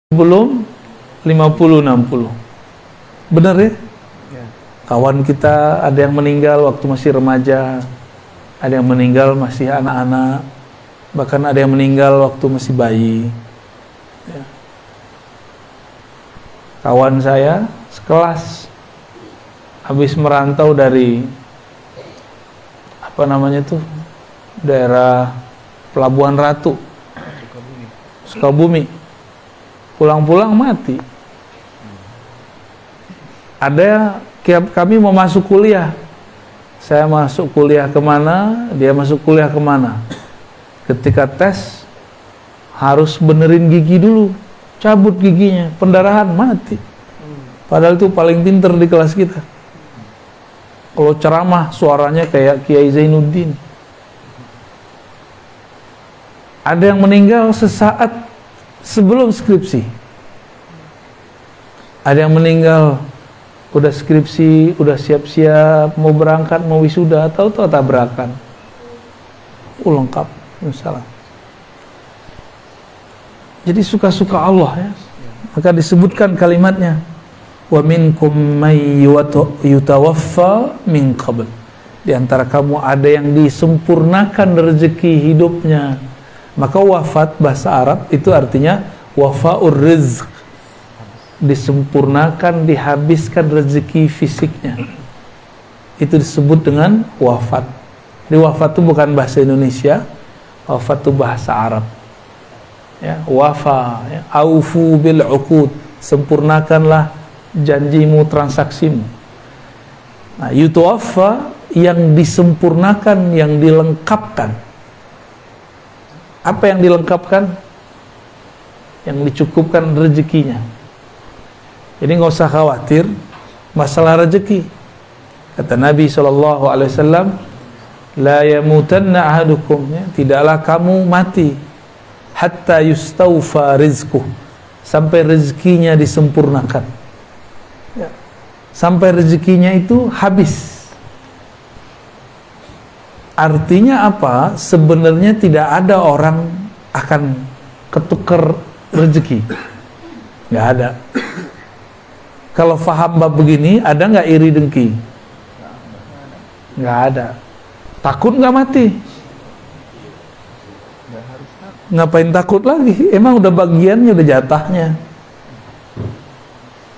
belum 50-60. Benar ya? Kawan kita ada yang meninggal waktu masih remaja, ada yang meninggal masih anak-anak, bahkan ada yang meninggal waktu masih bayi ya. Kawan saya sekelas habis merantau dari daerah Pelabuhan Ratu, Sukabumi, pulang-pulang mati. Ada kami mau masuk kuliah, saya masuk kuliah kemana, dia masuk kuliah kemana. Ketika tes harus benerin gigi dulu, cabut giginya, pendarahan, mati. Padahal itu paling pinter di kelas kita. Kalau ceramah suaranya kayak Kiai Zainuddin. Ada yang meninggal sesaat sebelum skripsi. Ada yang meninggal udah skripsi, udah siap-siap mau berangkat, mau wisuda, tahu-tahu tabrakan. Lengkap, misalnya. Jadi suka-suka Allah ya. Maka disebutkan kalimatnya, wa minkum may yutawaffa min qabl. Di antara kamu ada yang disempurnakan rezeki hidupnya. Maka wafat bahasa Arab itu artinya wafaur rizq, disempurnakan, dihabiskan rezeki fisiknya. Itu disebut dengan wafat. Di wafat itu bukan bahasa Indonesia, wafat itu bahasa Arab ya. Wafa ya. Aufu bil uqud, sempurnakanlah janjimu, transaksimu. Nah, yutawaffa yang disempurnakan, yang dilengkapkan. Apa yang dilengkapkan? Yang dicukupkan rezekinya. Jadi nggak usah khawatir masalah rezeki. Kata Nabi SAW, la yamutanna ahadukum, ya, tidaklah kamu mati hatta yustawfa rizquh, sampai rezekinya disempurnakan ya. Sampai rezekinya itu habis. Artinya apa? Sebenarnya tidak ada orang akan ketukar rezeki, nggak ada. Kalau faham bab begini, ada nggak iri dengki? Nggak ada. Takut nggak mati? Ngapain takut lagi? Emang udah bagiannya, udah jatahnya.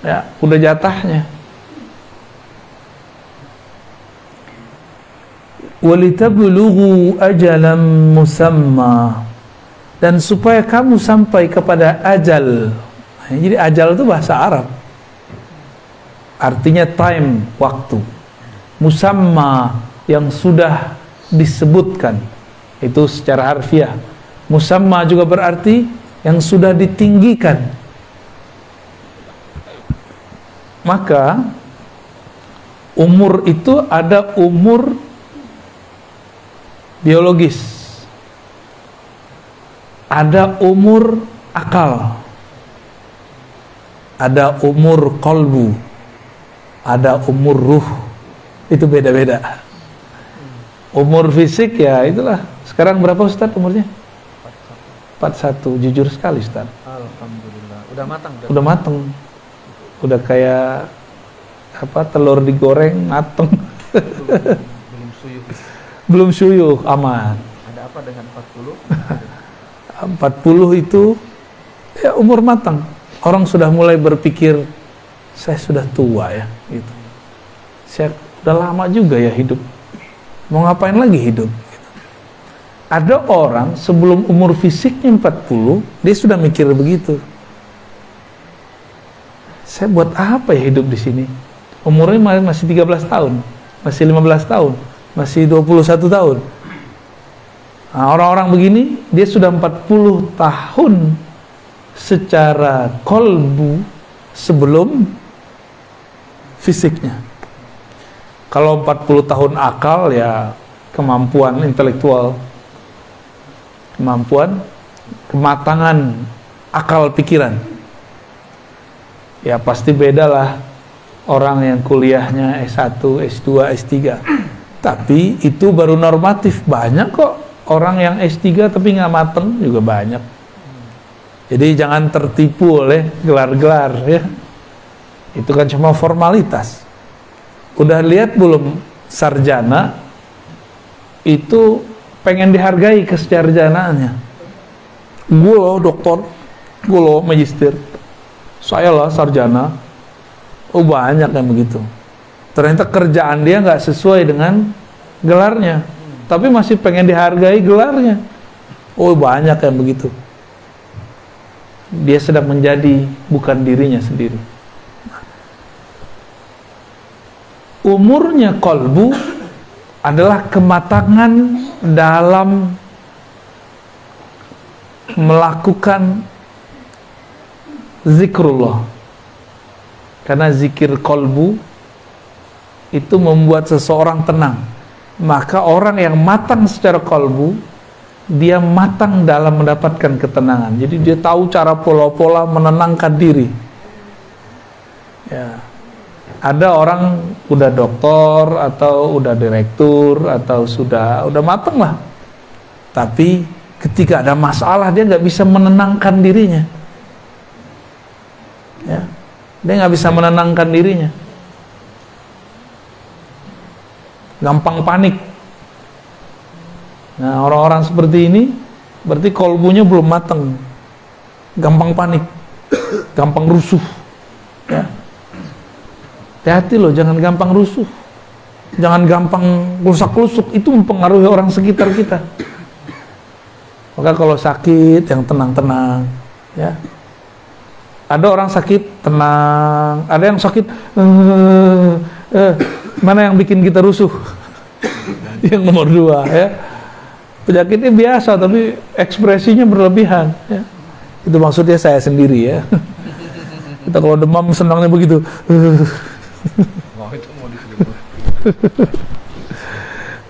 Ya, udah jatahnya. Walitablugu ajalan musamma, dan supaya kamu sampai kepada ajal. Jadi ajal itu bahasa Arab, artinya time, waktu. Musamma, yang sudah disebutkan, itu secara harfiah. Musamma juga berarti yang sudah ditinggikan. Maka umur itu ada umur biologis, ada umur akal, ada umur kolbu, ada umur ruh. Itu beda-beda. Umur fisik ya itulah. Sekarang berapa Ustaz umurnya? 41. Jujur sekali Ustaz. Alhamdulillah. Udah matang. Udah mateng. Udah kayak apa, telur digoreng mateng. Belum suyuh. Belum suyuh, aman. Ada apa dengan 40? 40 itu ya umur matang. Orang sudah mulai berpikir, saya sudah tua ya gitu. Saya udah lama juga ya hidup. Mau ngapain lagi hidup? Gitu. Ada orang sebelum umur fisiknya 40, dia sudah mikir begitu. Saya buat apa ya hidup di sini? Umurnya masih 13 tahun, masih 15 tahun, masih 21 tahun. Nah, orang-orang begini, dia sudah 40 tahun secara kolbu sebelum fisiknya. Kalau 40 tahun akal ya kemampuan intelektual, kemampuan, kematangan akal pikiran. Ya pasti bedalah orang yang kuliahnya S1, S2, S3. Tapi itu baru normatif. Banyak kok orang yang S3 tapi nggak mateng juga banyak. Jadi jangan tertipu oleh gelar-gelar ya. Itu kan cuma formalitas. Udah lihat belum sarjana itu pengen dihargai kesarjanaannya. Gue loh doktor, gue loh magister, saya lah sarjana. Oh banyak yang begitu. Ternyata kerjaan dia nggak sesuai dengan gelarnya, tapi masih pengen dihargai gelarnya. Oh banyak yang begitu. Dia sedang menjadi bukan dirinya sendiri. Umurnya qalbu adalah kematangan dalam melakukan zikrullah. Karena zikir qalbu itu membuat seseorang tenang. Maka orang yang matang secara qalbu, dia matang dalam mendapatkan ketenangan. Jadi dia tahu cara pola-pola menenangkan diri. Ya. Ada orang udah doktor atau udah direktur atau sudah matang lah, tapi ketika ada masalah dia nggak bisa menenangkan dirinya. Ya. Dia nggak bisa menenangkan dirinya, gampang panik. Nah orang-orang seperti ini berarti kolbunya belum matang, gampang panik, gampang rusuh. Ya. Hati-hati loh, jangan gampang rusuh, jangan gampang rusak-rusuk, itu mempengaruhi orang sekitar kita. Maka kalau sakit yang tenang-tenang, ya. Ada orang sakit tenang, ada yang sakit mana yang bikin kita rusuh? Yang nomor 2 ya. Penyakitnya biasa tapi ekspresinya berlebihan ya. Itu maksudnya saya sendiri ya. Kita kalau demam senangnya begitu.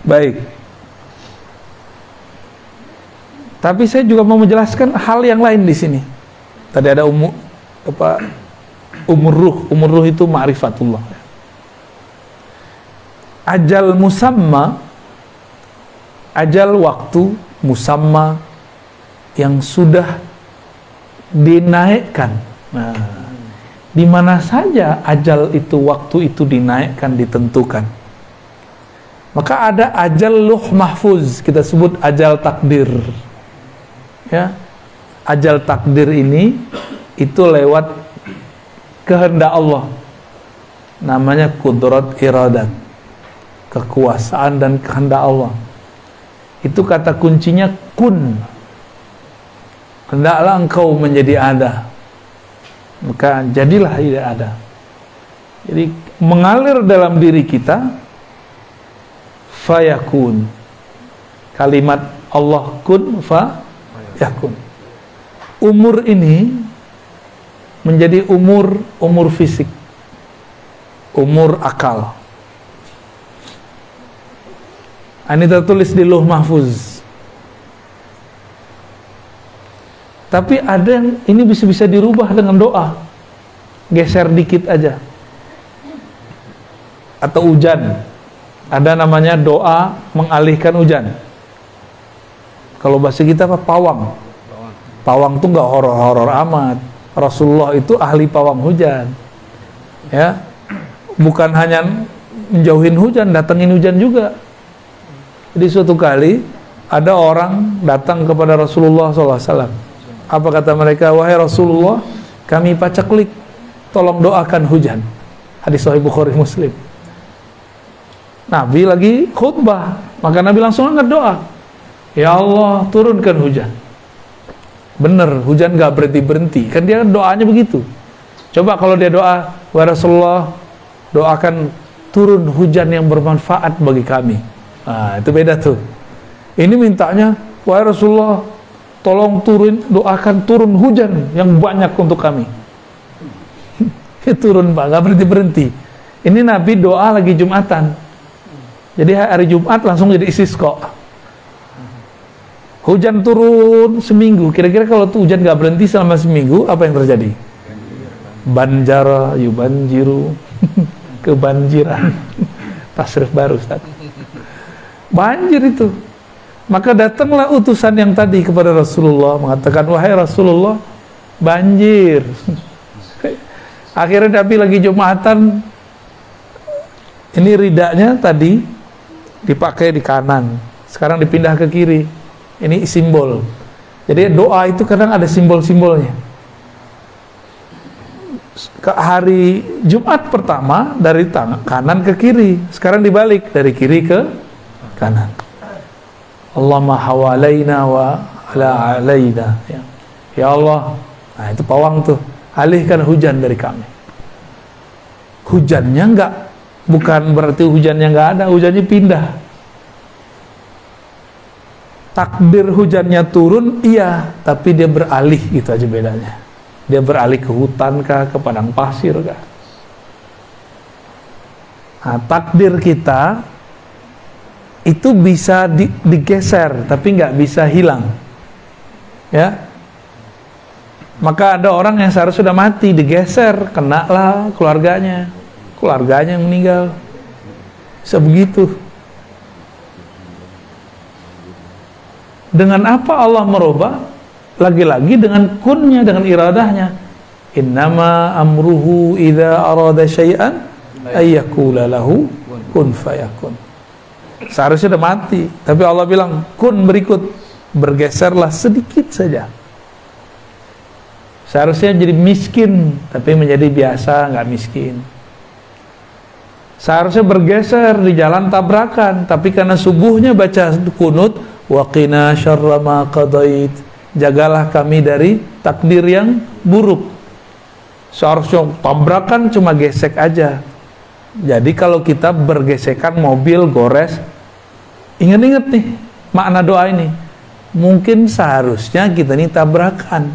Baik. Tapi saya juga mau menjelaskan hal yang lain di sini. Tadi ada umur ruh itu ma'rifatullah. Ajal musamma, ajal waktu musamma yang sudah dinaikkan. Nah, di mana saja ajal itu, waktu itu dinaikkan, ditentukan. Maka ada ajal luh mahfuz, kita sebut ajal takdir. Ya, ajal takdir ini itu lewat kehendak Allah. Namanya kudrat iradat, kekuasaan dan kehendak Allah. Itu kata kuncinya kun. Hendaklah engkau menjadi ada, maka jadilah tidak ada. Jadi mengalir dalam diri kita fayakun. Kalimat Allah kun fayakun. Umur ini menjadi umur fisik, umur akal. Ini tertulis di Lauh Mahfuz. Tapi ada yang ini bisa dirubah dengan doa, geser dikit aja. Atau hujan, ada namanya doa mengalihkan hujan. Kalau bahasa kita apa? Pawang. Pawang tuh nggak horor-horor amat. Rasulullah itu ahli pawang hujan. Ya, bukan hanya menjauhin hujan, datengin hujan juga. Jadi suatu kali ada orang datang kepada Rasulullah SAW. Apa kata mereka? Wahai Rasulullah, kami paceklik, tolong doakan hujan. Hadis Sahih Bukhari Muslim. Nabi lagi khutbah, maka Nabi langsung angkat doa. Ya Allah, turunkan hujan. Bener, hujan gak berhenti-berhenti. Kan dia doanya begitu. Coba kalau dia doa, wahai Rasulullah, doakan turun hujan yang bermanfaat bagi kami. Nah, itu beda tuh. Ini mintanya, wahai Rasulullah, tolong doakan turun hujan yang banyak untuk kami. Turun Pak, gak berhenti-berhenti. Ini Nabi doa lagi Jumatan. Jadi hari Jumat langsung jadi istisqa. Hujan turun seminggu. Kira-kira kalau tuh hujan gak berhenti selama seminggu, apa yang terjadi? Banjara yubanjiru. Kebanjiran. Tasrif baru Ustaz. Banjir itu. Maka datanglah utusan yang tadi kepada Rasulullah mengatakan, wahai Rasulullah, banjir. Akhirnya tapi lagi Jumatan, ini ridanya tadi dipakai di kanan, sekarang dipindah ke kiri. Ini simbol. Jadi doa itu kadang ada simbol-simbolnya. Ke hari Jumat pertama dari kanan ke kiri, sekarang dibalik dari kiri ke kanan. Allahumma hawalaina wa ala alaina. Ya Allah, nah itu pawang tuh, alihkan hujan dari kami. Hujannya bukan berarti hujannya nggak ada, hujannya pindah. Takdir hujannya turun, iya, tapi dia beralih, gitu aja bedanya. Dia beralih ke hutan kah, ke padang pasir kah. Nah, takdir kita itu bisa digeser, tapi nggak bisa hilang. Ya, maka ada orang yang seharusnya sudah mati, digeser, kenalah keluarganya yang meninggal. Bisa begitu. Dengan apa Allah merubah? Lagi-lagi dengan kunnya, dengan iradahnya. Innama amruhu idza arada syai'an ayyakula lahu kun fayakun. Seharusnya sudah mati, tapi Allah bilang kun berikut, bergeserlah sedikit saja. Seharusnya jadi miskin, tapi menjadi biasa, nggak miskin. Seharusnya bergeser di jalan tabrakan, tapi karena subuhnya baca kunut, waqina syarra ma qadait, jagalah kami dari takdir yang buruk. Seharusnya tabrakan cuma gesek aja. Jadi kalau kita bergesekan mobil gores, ingat-ingat nih makna doa ini. Mungkin seharusnya kita ini tabrakan,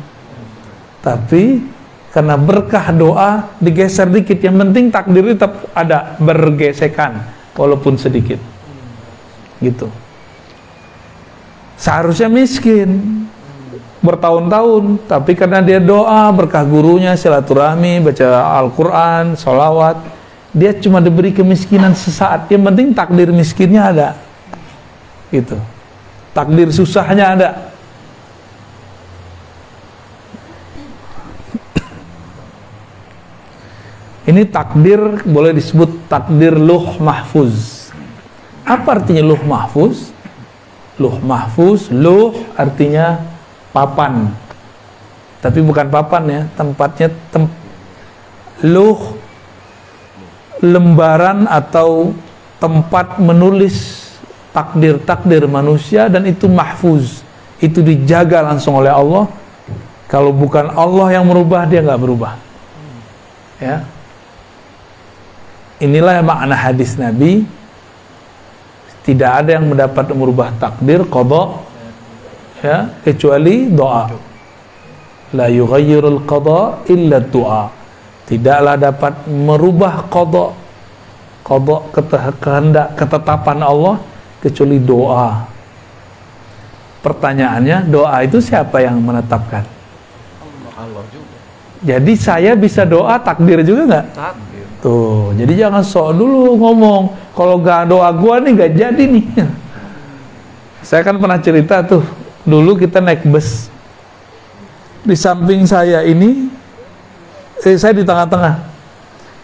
tapi karena berkah doa digeser dikit. Yang penting takdir tetap ada, bergesekan walaupun sedikit. Gitu. Seharusnya miskin bertahun-tahun, tapi karena dia doa, berkah gurunya, silaturahmi, baca Al-Quran, sholawat, dia cuma diberi kemiskinan sesaat. Yang penting takdir miskinnya ada, gitu. Takdir susahnya ada. Ini takdir boleh disebut takdir luh mahfuz. Apa artinya luh mahfuz? Luh mahfuz, luh artinya papan, tapi bukan papan ya, tempatnya luh, lembaran atau tempat menulis takdir-takdir manusia, dan itu mahfuz, itu dijaga langsung oleh Allah. Kalau bukan Allah yang merubah, dia nggak berubah. Ya, inilah makna hadis Nabi. Tidak ada yang mendapat merubah takdir qada, ya, kecuali doa. La yughayyirul qada illa doa. Tidaklah dapat merubah qada kehendak, ketetapan Allah, kecuali doa. Pertanyaannya, doa itu siapa yang menetapkan? Allah juga. Jadi saya bisa doa, takdir juga nggak? Takdir. Tuh, jadi jangan sok dulu ngomong, kalau gak doa gua nih gak jadi nih. Saya kan pernah cerita tuh, dulu kita naik bus, di samping saya ini, saya di tengah-tengah.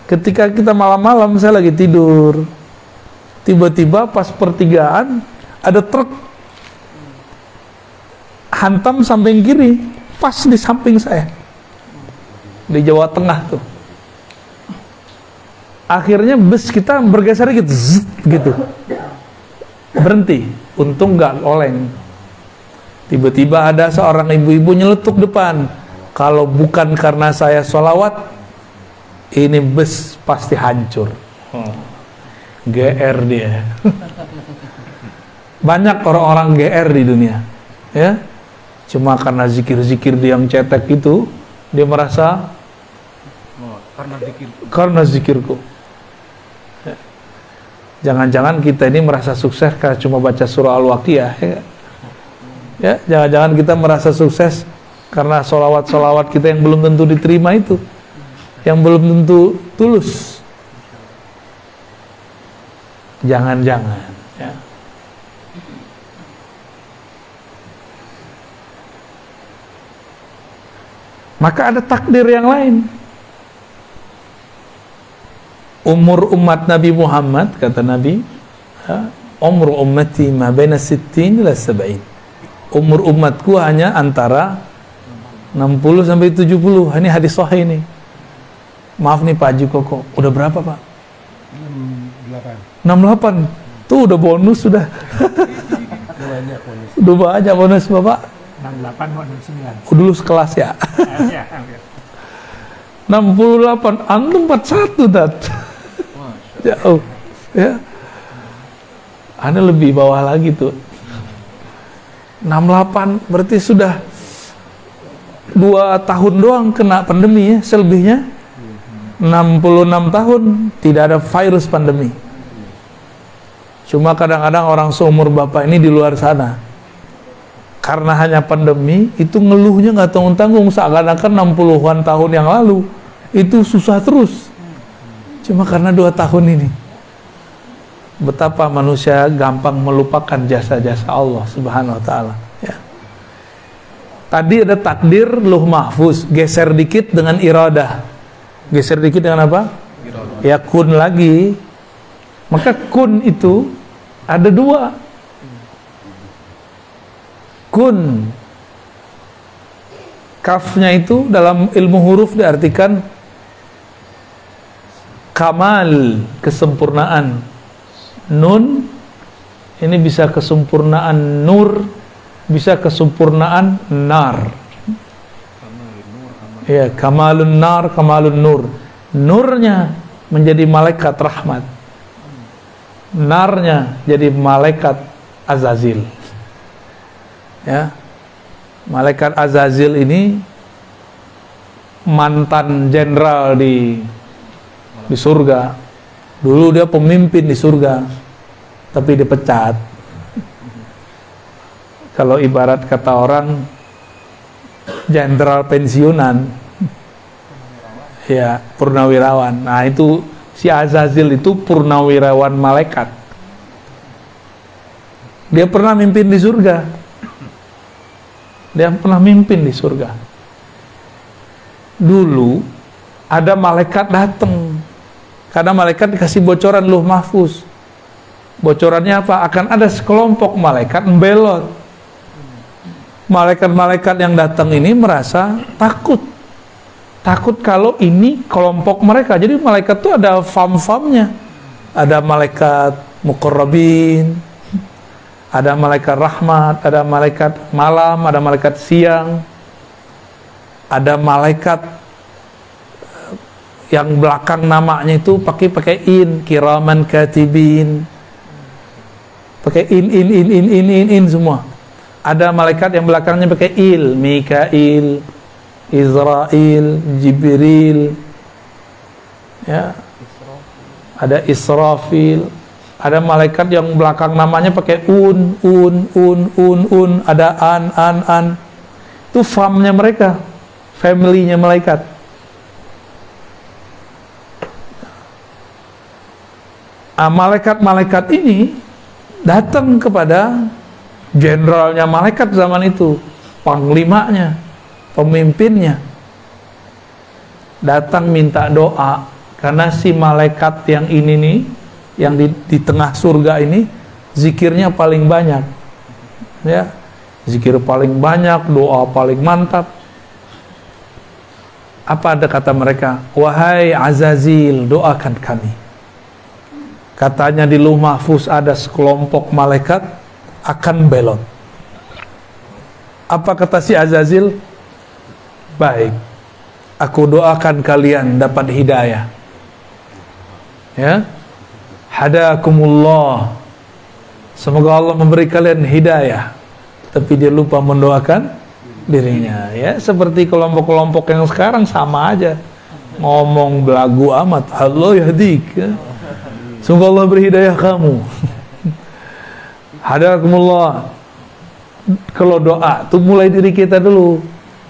Ketika kita malam-malam, saya lagi tidur, tiba-tiba pas pertigaan ada truk hantam samping kiri, pas di samping saya, di Jawa Tengah tuh. Akhirnya bus kita bergeser gitu, zzz, gitu, berhenti. Untung nggak oleng. Tiba-tiba ada seorang ibu-ibu nyeletuk depan. Kalau bukan karena saya sholawat, ini bus pasti hancur. GR dia. Banyak orang-orang GR di dunia, ya. Cuma karena zikir-zikir dia yang cetek itu, dia merasa karena zikirku. Jangan-jangan kita ini merasa sukses karena cuma baca surah Al-Waqiah, ya, jangan-jangan kita merasa sukses karena solawat-solawat kita yang belum tentu diterima itu, yang belum tentu tulus. Jangan-jangan, ya. Maka ada takdir yang lain. Umur umat Nabi Muhammad, kata Nabi, umur ummati ma baina 60 ila 70. Umur umatku hanya antara 60 sampai 70. Ini hadis sahih ini. Maaf nih Pak Haji Koko, udah berapa Pak? 68. Tuh udah bonus sudah. Udah banyak bonus Bapak. 68 mau 69. Dulu sekelas ya. Ya, hampir. 68, antum 41 dat. Jauh. Ya. Anda lebih bawah lagi tuh. 68 berarti sudah 2 tahun doang kena pandemi ya, selebihnya 66 tahun tidak ada virus pandemi. Cuma kadang-kadang orang seumur Bapak ini di luar sana, karena hanya pandemi, itu ngeluhnya nggak tanggung-tanggung, seakan-akan 60-an tahun yang lalu itu susah terus. Cuma karena 2 tahun ini. Betapa manusia gampang melupakan jasa-jasa Allah Subhanahu wa ta'ala ya. Tadi ada takdir luh mahfuz, geser dikit dengan iradah. Geser dikit dengan apa? Iradah. Ya kun lagi. Maka kun itu ada 2. Kun, kafnya itu dalam ilmu huruf diartikan kamal, kesempurnaan. Nun ini bisa kesempurnaan nur, bisa kesempurnaan nar. Ya, kamalun nar, kamalun nur. Nurnya menjadi malaikat rahmat, narnya jadi malaikat Azazil. Ya, malaikat Azazil ini mantan jenderal di surga. Dulu dia pemimpin di surga, tapi dipecat. Kalau ibarat kata orang, jenderal pensiunan, ya purnawirawan. Nah itu si Azazil itu purnawirawan malaikat. Dia pernah mimpin di surga. Dia pernah mimpin di surga. Dulu ada malaikat datang, karena malaikat dikasih bocoran luh mahfuz. Bocorannya apa? Akan ada sekelompok malaikat membelot. Malaikat-malaikat yang datang ini merasa takut. Takut kalau ini kelompok mereka. Jadi malaikat itu ada fam-famnya. Ada malaikat muqarrabin, ada malaikat rahmat, ada malaikat malam, ada malaikat siang, ada malaikat yang belakang namanya itu pakai in, kiraman katibin, pakai in semua. Ada malaikat yang belakangnya pakai il, Mikail, Israel, Jibril, ya, ada Israfil. Ada malaikat yang belakang namanya pakai un, ada an. Itu famnya mereka, family-nya malaikat. Malaikat-malaikat ini datang kepada jenderalnya malaikat zaman itu, panglimanya, pemimpinnya. Datang minta doa, karena si malaikat yang ini nih, yang di tengah surga ini, zikirnya paling banyak, ya, zikir paling banyak, doa paling mantap. Apa ada kata mereka? Wahai Azazil, doakan kami. Katanya di luh mahfuz ada sekelompok malaikat akan belot. Apa kata si Azazil? Baik, aku doakan kalian dapat hidayah. Ya, hadakumullah, semoga Allah memberi kalian hidayah. Tapi dia lupa mendoakan dirinya. Ya, seperti kelompok-kelompok yang sekarang sama aja, ngomong belagu amat. Allah yahdik, ya. Semoga Allah beri hidayah kamu. Hadakumullah. Kalau doa tuh mulai diri kita dulu.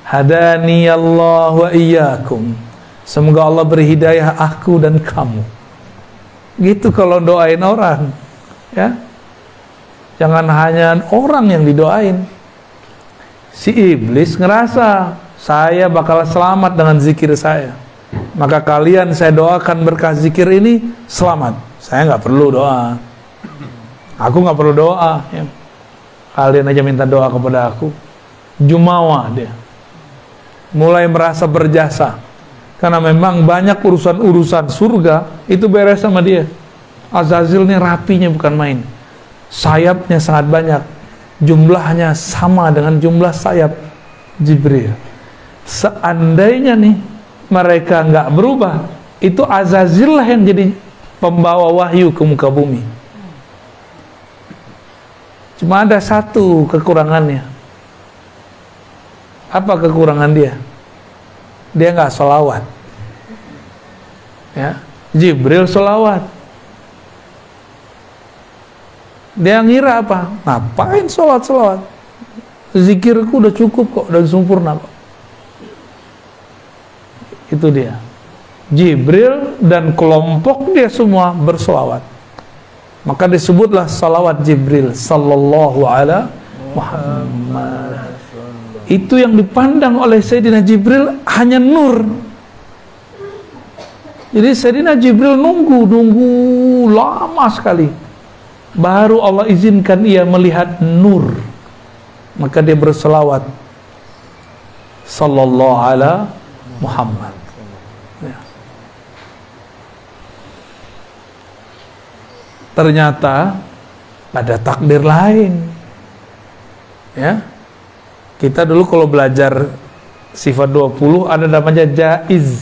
Hadani Allah wa iyyakum, semoga Allah beri hidayah aku dan kamu. Gitu kalau doain orang, ya. Jangan hanya orang yang didoain. Si iblis ngerasa Saya bakal selamat dengan zikir saya. Maka kalian saya doakan berkah zikir ini selamat. Saya nggak perlu doa. Aku nggak perlu doa. Ya. Kalian aja minta doa kepada aku. Jumawa dia. Mulai merasa berjasa. Karena memang banyak urusan-urusan surga itu beres sama dia. Azazil ini rapinya bukan main. Sayapnya sangat banyak. Jumlahnya sama dengan jumlah sayap Jibril. Seandainya nih mereka nggak berubah, itu Azazil lah yang jadi pembawa wahyu ke muka bumi. Cuma ada satu kekurangannya. Apa kekurangan dia? Dia nggak sholawat. Ya, Jibril sholawat. Dia ngira apa? Ngapain sholawat? Zikirku udah cukup kok, udah sempurna kok. Itu dia. Jibril dan kelompok dia semua bersolawat. Maka disebutlah salawat Jibril sallallahu ala Muhammad. Itu yang dipandang oleh Sayyidina Jibril hanya nur. Jadi Sayyidina Jibril nunggu lama sekali. Baru Allah izinkan ia melihat nur. Maka dia berselawat sallallahu ala Muhammad. Ya. Ternyata ada takdir lain. Ya. Kita dulu kalau belajar sifat 20 ada namanya jaiz.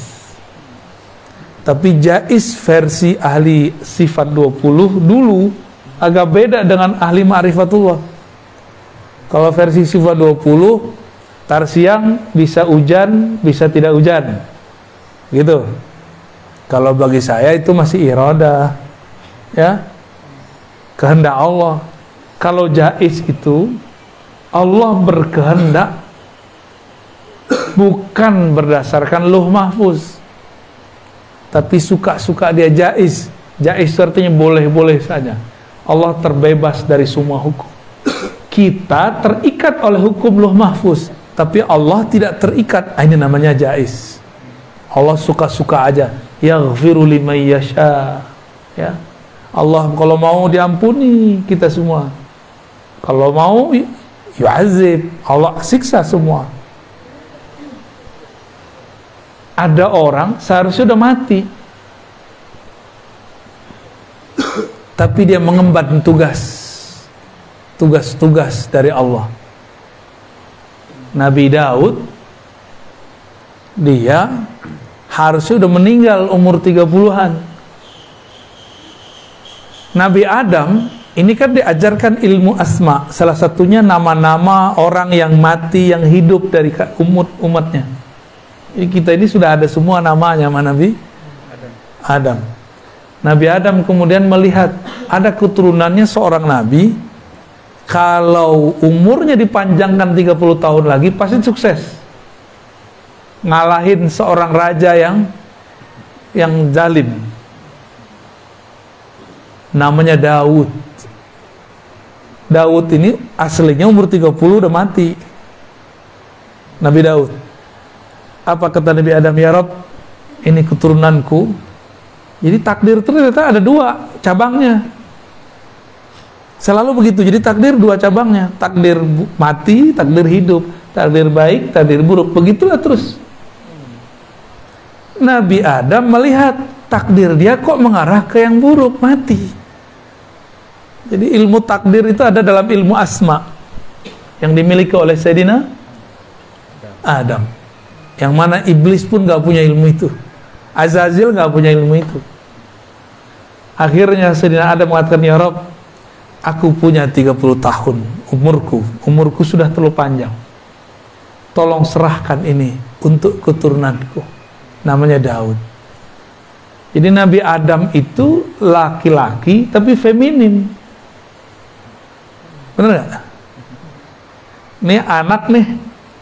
Tapi jaiz versi ahli sifat 20 dulu agak beda dengan ahli ma'rifatullah. Kalau versi sifat 20 tar siang bisa hujan, bisa tidak hujan. Gitu. Kalau bagi saya itu masih iradah. Ya. Kehendak Allah. Kalau jaiz itu Allah berkehendak bukan berdasarkan luh mahfuz, tapi suka-suka dia jaiz. Jaiz artinya boleh-boleh saja. Allah terbebas dari semua hukum. Kita terikat oleh hukum luh mahfuz, tapi Allah tidak terikat. Ini namanya jaiz. Allah suka-suka aja. Yaghfiru liman yasha. Ya. Allah kalau mau diampuni kita semua. Kalau mau yu'azib, Allah siksa semua. Ada orang seharusnya udah mati, tapi dia mengemban tugas-tugas dari Allah. Nabi Daud, dia harusnya udah meninggal umur 30-an. Nabi Adam ini kan diajarkan ilmu asma, salah satunya nama-nama orang yang mati, yang hidup dari umatnya. Kita ini sudah ada semua namanya sama Nabi Adam. Nabi Adam kemudian melihat ada keturunannya seorang Nabi, kalau umurnya dipanjangkan 30 tahun lagi pasti sukses, ngalahin seorang raja yang zalim, namanya Daud. Daud ini aslinya umur 30 udah mati. Nabi Daud. Apa kata Nabi Adam? Ya Rabb, ini keturunanku. Jadi takdir ternyata ada 2 cabangnya. Selalu begitu. Jadi takdir 2 cabangnya. Takdir mati, takdir hidup. Takdir baik, takdir buruk. Begitulah terus. Nabi Adam melihat takdir dia kok mengarah ke yang buruk, mati. Jadi ilmu takdir itu ada dalam ilmu asma yang dimiliki oleh Sayyidina Adam, yang mana iblis pun gak punya ilmu itu, Azazil gak punya ilmu itu. Akhirnya Sayyidina Adam mengatakan, ya Rabb, aku punya 30 tahun umurku sudah terlalu panjang, tolong serahkan ini untuk keturunanku, namanya Daud. Jadi Nabi Adam itu laki-laki tapi feminin. Bener gak? Nih anak nih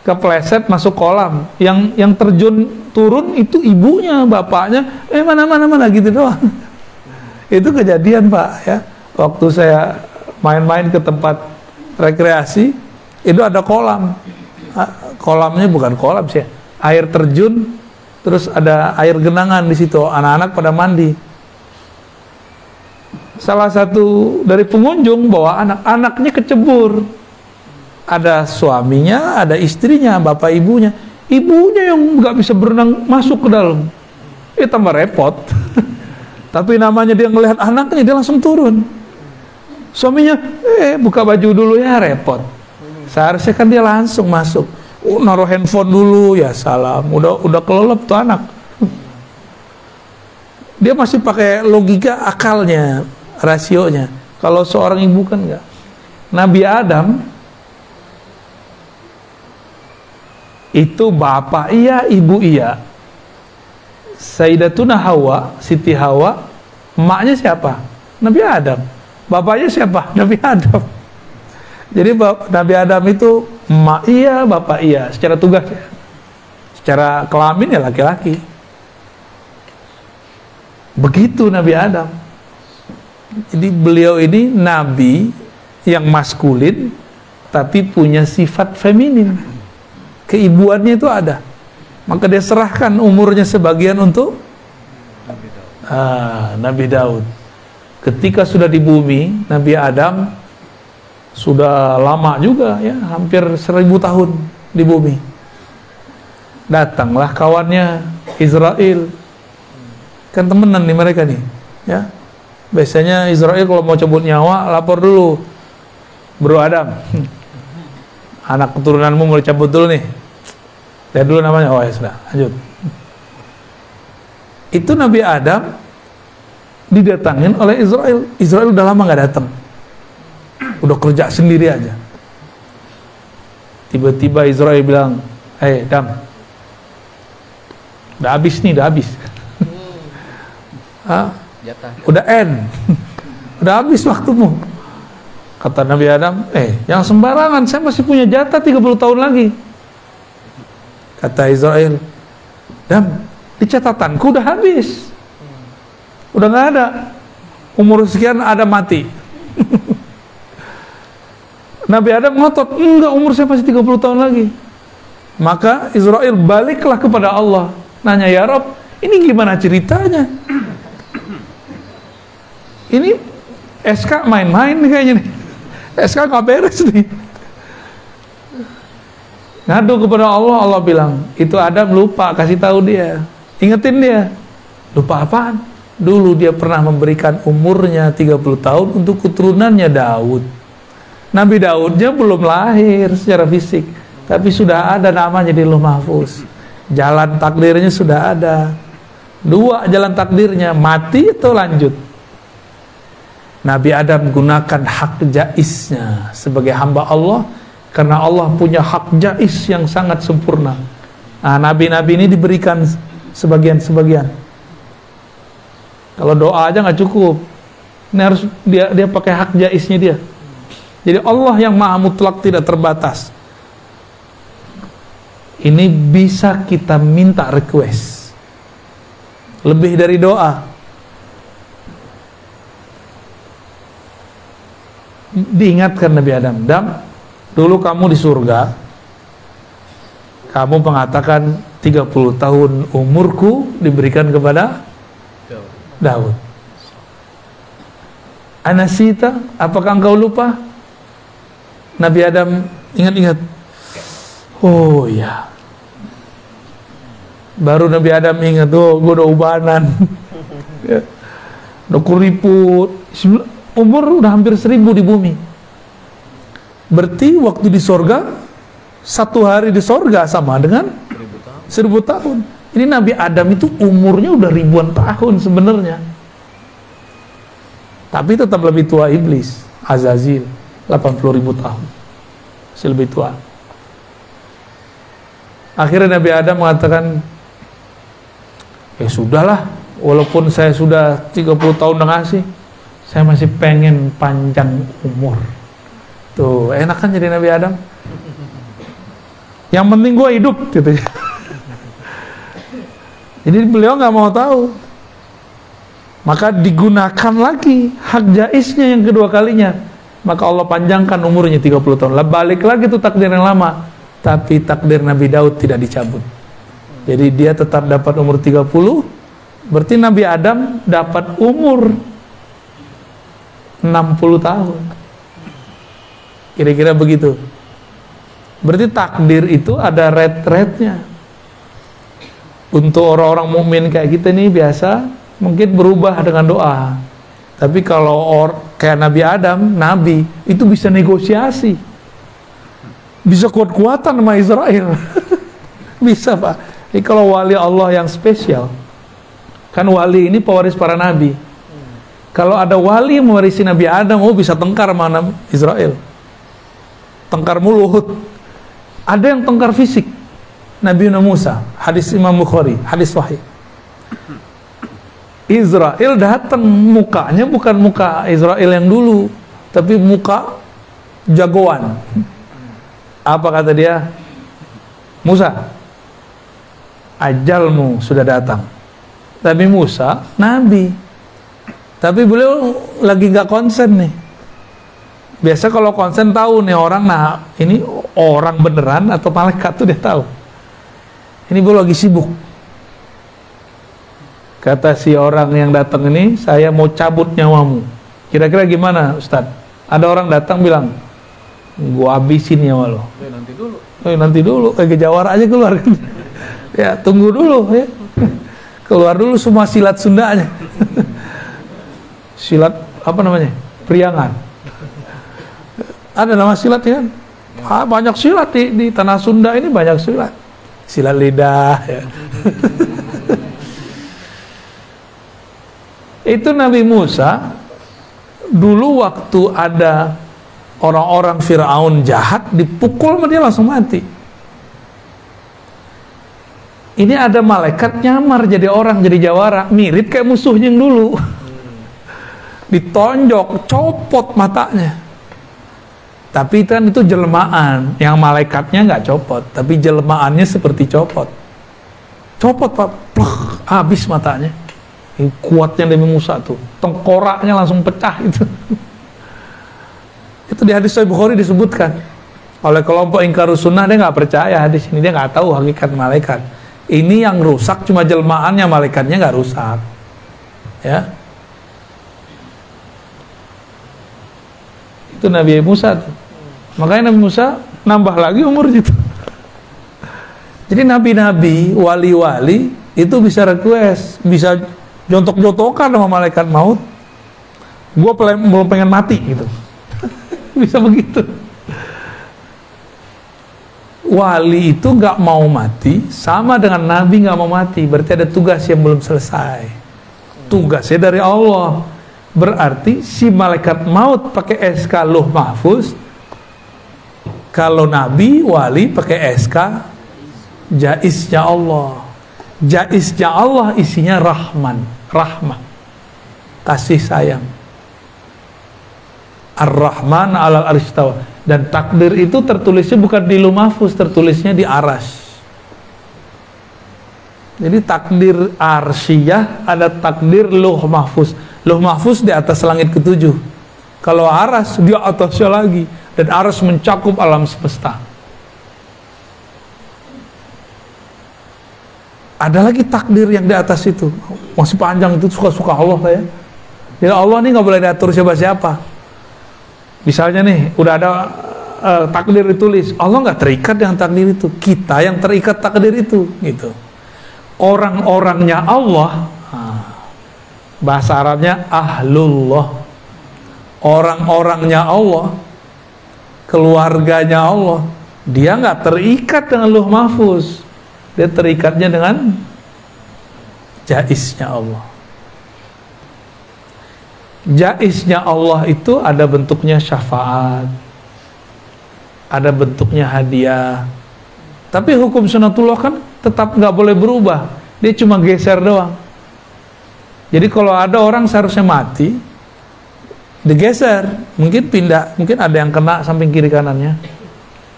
kepleset masuk kolam, yang terjun turun itu ibunya, bapaknya mana gitu doang. Itu kejadian Pak ya. Waktu saya main-main ke tempat rekreasi, itu ada kolam. kolamnya bukan kolam sih, air terjun, terus ada air genangan di situ, anak-anak pada mandi. Salah satu dari pengunjung bawa anak-anaknya kecebur. Ada suaminya, ada istrinya, bapak ibunya. Ibunya yang nggak bisa berenang masuk ke dalam. Tambah repot. Tapi namanya dia ngelihat anaknya, dia langsung turun. Suaminya, buka baju dulu ya, repot. Seharusnya kan dia langsung masuk. Naruh handphone dulu, ya salam. Udah kelelep tuh anak. Dia masih pakai logika akalnya, rasionya. Kalau seorang ibu kan enggak. Nabi Adam itu bapak iya, ibu iya. Sayyidatuna Hawa, Siti Hawa, emaknya siapa? Nabi Adam. Bapaknya siapa? Nabi Adam. Jadi Nabi Adam itu emak iya, bapak iya, secara tugas ya. Secara kelamin ya laki-laki. Begitu Nabi Adam. Jadi beliau ini nabi yang maskulin tapi punya sifat feminin. Keibuannya itu ada. Maka dia serahkan umurnya sebagian untuk Nabi Daud. Ketika sudah di bumi, Nabi Adam sudah lama juga ya, hampir 1000 tahun di bumi. Datanglah kawannya Israel. Kan temenan nih mereka nih, ya. Biasanya Israel kalau mau cabut nyawa lapor dulu. Bro Adam, anak keturunanmu mau dicabut dulu nih. Lihat dulu namanya. Oh ya sudah, lanjut. Itu Nabi Adam didatangin oleh Israel. Israel udah lama nggak datang, udah kerja sendiri aja. Tiba-tiba Israel bilang, Adam, udah habis nih, udah habis. Udah end. Udah habis waktumu. Kata Nabi Adam, yang sembarangan, saya masih punya jatah 30 tahun lagi. Kata Israel, Adam, di catatanku udah habis, udah nggak ada, umur sekian ada mati. Nabi Adam ngotot, enggak, umur saya masih 30 tahun lagi. Maka Israel baliklah kepada Allah, nanya, ya Rob, ini gimana ceritanya? Ini SK main-main nih kayaknya nih, SK nggak beres nih. Ngadu kepada Allah, Allah bilang, itu Adam lupa kasih tahu dia, ingetin dia. Lupa apaan? Dulu dia pernah memberikan umurnya 30 tahun untuk keturunannya Daud. Nabi Daudnya belum lahir secara fisik, tapi sudah ada namanya di Lauh Mahfuz. Jalan takdirnya sudah ada. 2 jalan takdirnya, mati atau lanjut. Nabi Adam gunakan hak jaiznya sebagai hamba Allah, karena Allah punya hak jaiz yang sangat sempurna. Nah, nabi-nabi ini diberikan sebagian-sebagian. Kalau doa aja nggak cukup, ini harus dia pakai hak jaiznya dia. Jadi Allah yang maha mutlak, tidak terbatas. Ini bisa kita minta request lebih dari doa. Diingatkan Nabi Adam, dulu kamu di surga, kamu mengatakan 30 tahun umurku diberikan kepada Daud. Anasita, apakah engkau lupa? Nabi Adam ingat-ingat. Oh ya. Baru Nabi Adam ingat, gue udah ubanan. Ya. Udah kuriput. Umur udah hampir 1000 di bumi. Berarti waktu di sorga, 1 hari di sorga sama dengan 1000 tahun. Ini Nabi Adam itu umurnya udah ribuan tahun sebenarnya. Tapi tetap lebih tua iblis, Azazil, 80.000 tahun. Masih lebih tua. Akhirnya Nabi Adam mengatakan, ya sudahlah, walaupun saya sudah 30 tahun ngasih, saya masih pengen panjang umur. Tuh, enak kan jadi Nabi Adam? Yang penting gue hidup, gitu ya. Jadi beliau nggak mau tahu. Maka digunakan lagi hak jaiznya yang kedua kalinya. Maka Allah panjangkan umurnya 30 tahun. Lah balik lagi tuh takdir yang lama. tapi takdir Nabi Daud tidak dicabut. Jadi dia tetap dapat umur 30, berarti Nabi Adam dapat umur 60 tahun. Kira-kira begitu. Berarti takdir itu ada rate-rate-nya. Untuk orang-orang mukmin kayak kita nih biasa mungkin berubah dengan doa. Tapi kalau kayak Nabi Adam, Nabi itu bisa negosiasi, bisa kuat-kuatan sama Israel. Bisa Pak. Ini kalau wali Allah yang spesial, kan wali ini pewaris para nabi. Kalau ada wali yang mewarisi Nabi Adam, oh bisa tengkar sama Israel, tengkar mulut. Ada yang tengkar fisik, Nabi Musa, hadis Imam Bukhari, hadis sahih. Israel datang, mukanya bukan muka Israel yang dulu, tapi muka jagoan. Apa kata dia? Musa, ajalmu sudah datang. Tapi Musa, nabi. Tapi beliau lagi nggak konsen nih. Biasa kalau konsen tahu nih orang, nah ini orang beneran atau malaikat tuh dia tahu. Ini beliau lagi sibuk. Kata si orang yang datang ini, saya mau cabut nyawamu. Kira-kira gimana Ustadz? Ada orang datang bilang, gua habisin nyawa lo. Nanti dulu. Kayak jawara aja keluar. Ya tunggu dulu ya. Keluar dulu semua silat Sundanya. Silat apa namanya? Priangan. Ada nama silat ya kan? Banyak silat di tanah Sunda ini, banyak silat. Silat lidah ya. Itu Nabi Musa dulu waktu ada orang-orang Fir'aun jahat, dipukul sama dia langsung mati. Ini ada malaikat nyamar jadi orang, jadi jawara, mirip kayak musuhnya yang dulu. Ditonjok, copot matanya. Tapi kan itu jelmaan, yang malaikatnya nggak copot, tapi jelmaannya seperti copot. Copot Pak, plak, habis matanya. Ini kuatnya Nabi Musa tuh, tengkoraknya langsung pecah itu. Itu di hadis Sahih Bukhari disebutkan oleh kelompok ingkarus sunnah. Dia nggak percaya hadis ini, dia nggak tahu hakikat malaikat. Ini yang rusak cuma jelmaannya, malaikatnya nggak rusak. Ya, itu Nabi Musa tuh. Makanya Nabi Musa nambah lagi umur gitu. Jadi nabi-nabi, wali-wali itu bisa request, bisa jontok-jontokan sama malaikat maut. Gue belum pengen mati gitu. Bisa begitu. Wali itu nggak mau mati sama dengan nabi nggak mau mati. Berarti ada tugas yang belum selesai. Tugasnya dari Allah. Berarti si malaikat maut pakai SK Lauh Mahfuz. Kalau nabi, wali pakai SK Jaiznya Allah. Jaiznya Allah isinya rahman, rahmah, kasih sayang. Ar-Rahman alal arsy istawa. Dan takdir itu tertulisnya bukan di Lauh Mahfuz, tertulisnya di Arasy. Jadi takdir arsyiyah, ada takdir Lauh Mahfuz. Lauh Mahfuz di atas langit ketujuh. Kalau Arasy di atasnya lagi, dan Arasy mencakup alam semesta. Ada lagi takdir yang di atas itu, masih panjang, itu suka-suka Allah ya. Jadi Allah ini nggak boleh diatur siapa-siapa. Misalnya nih, udah ada takdir ditulis, Allah nggak terikat dengan takdir itu, kita yang terikat takdir itu, gitu. Orang-orangnya Allah, bahasa Arabnya ahlullah, orang-orangnya Allah, keluarganya Allah, dia nggak terikat dengan Lauh Mahfuz, dia terikatnya dengan jaiznya Allah. Jaiznya Allah itu ada bentuknya syafaat, ada bentuknya hadiah. Tapi hukum sunatullah kan tetap nggak boleh berubah, dia cuma geser doang. Jadi kalau ada orang seharusnya mati, digeser, mungkin pindah, mungkin ada yang kena samping kiri kanannya.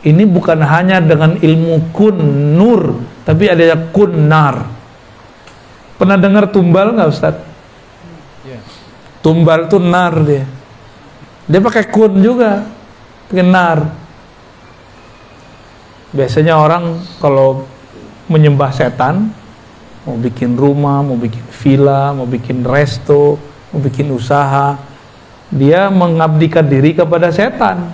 Ini bukan hanya dengan ilmu kun nur, tapi ada kun nar. Pernah dengar tumbal nggak Ustadz? Tumbal itu nar dia. Dia pakai kun juga, pakai nar. Biasanya orang kalau menyembah setan, mau bikin rumah, mau bikin villa, mau bikin resto, mau bikin usaha, dia mengabdikan diri kepada setan.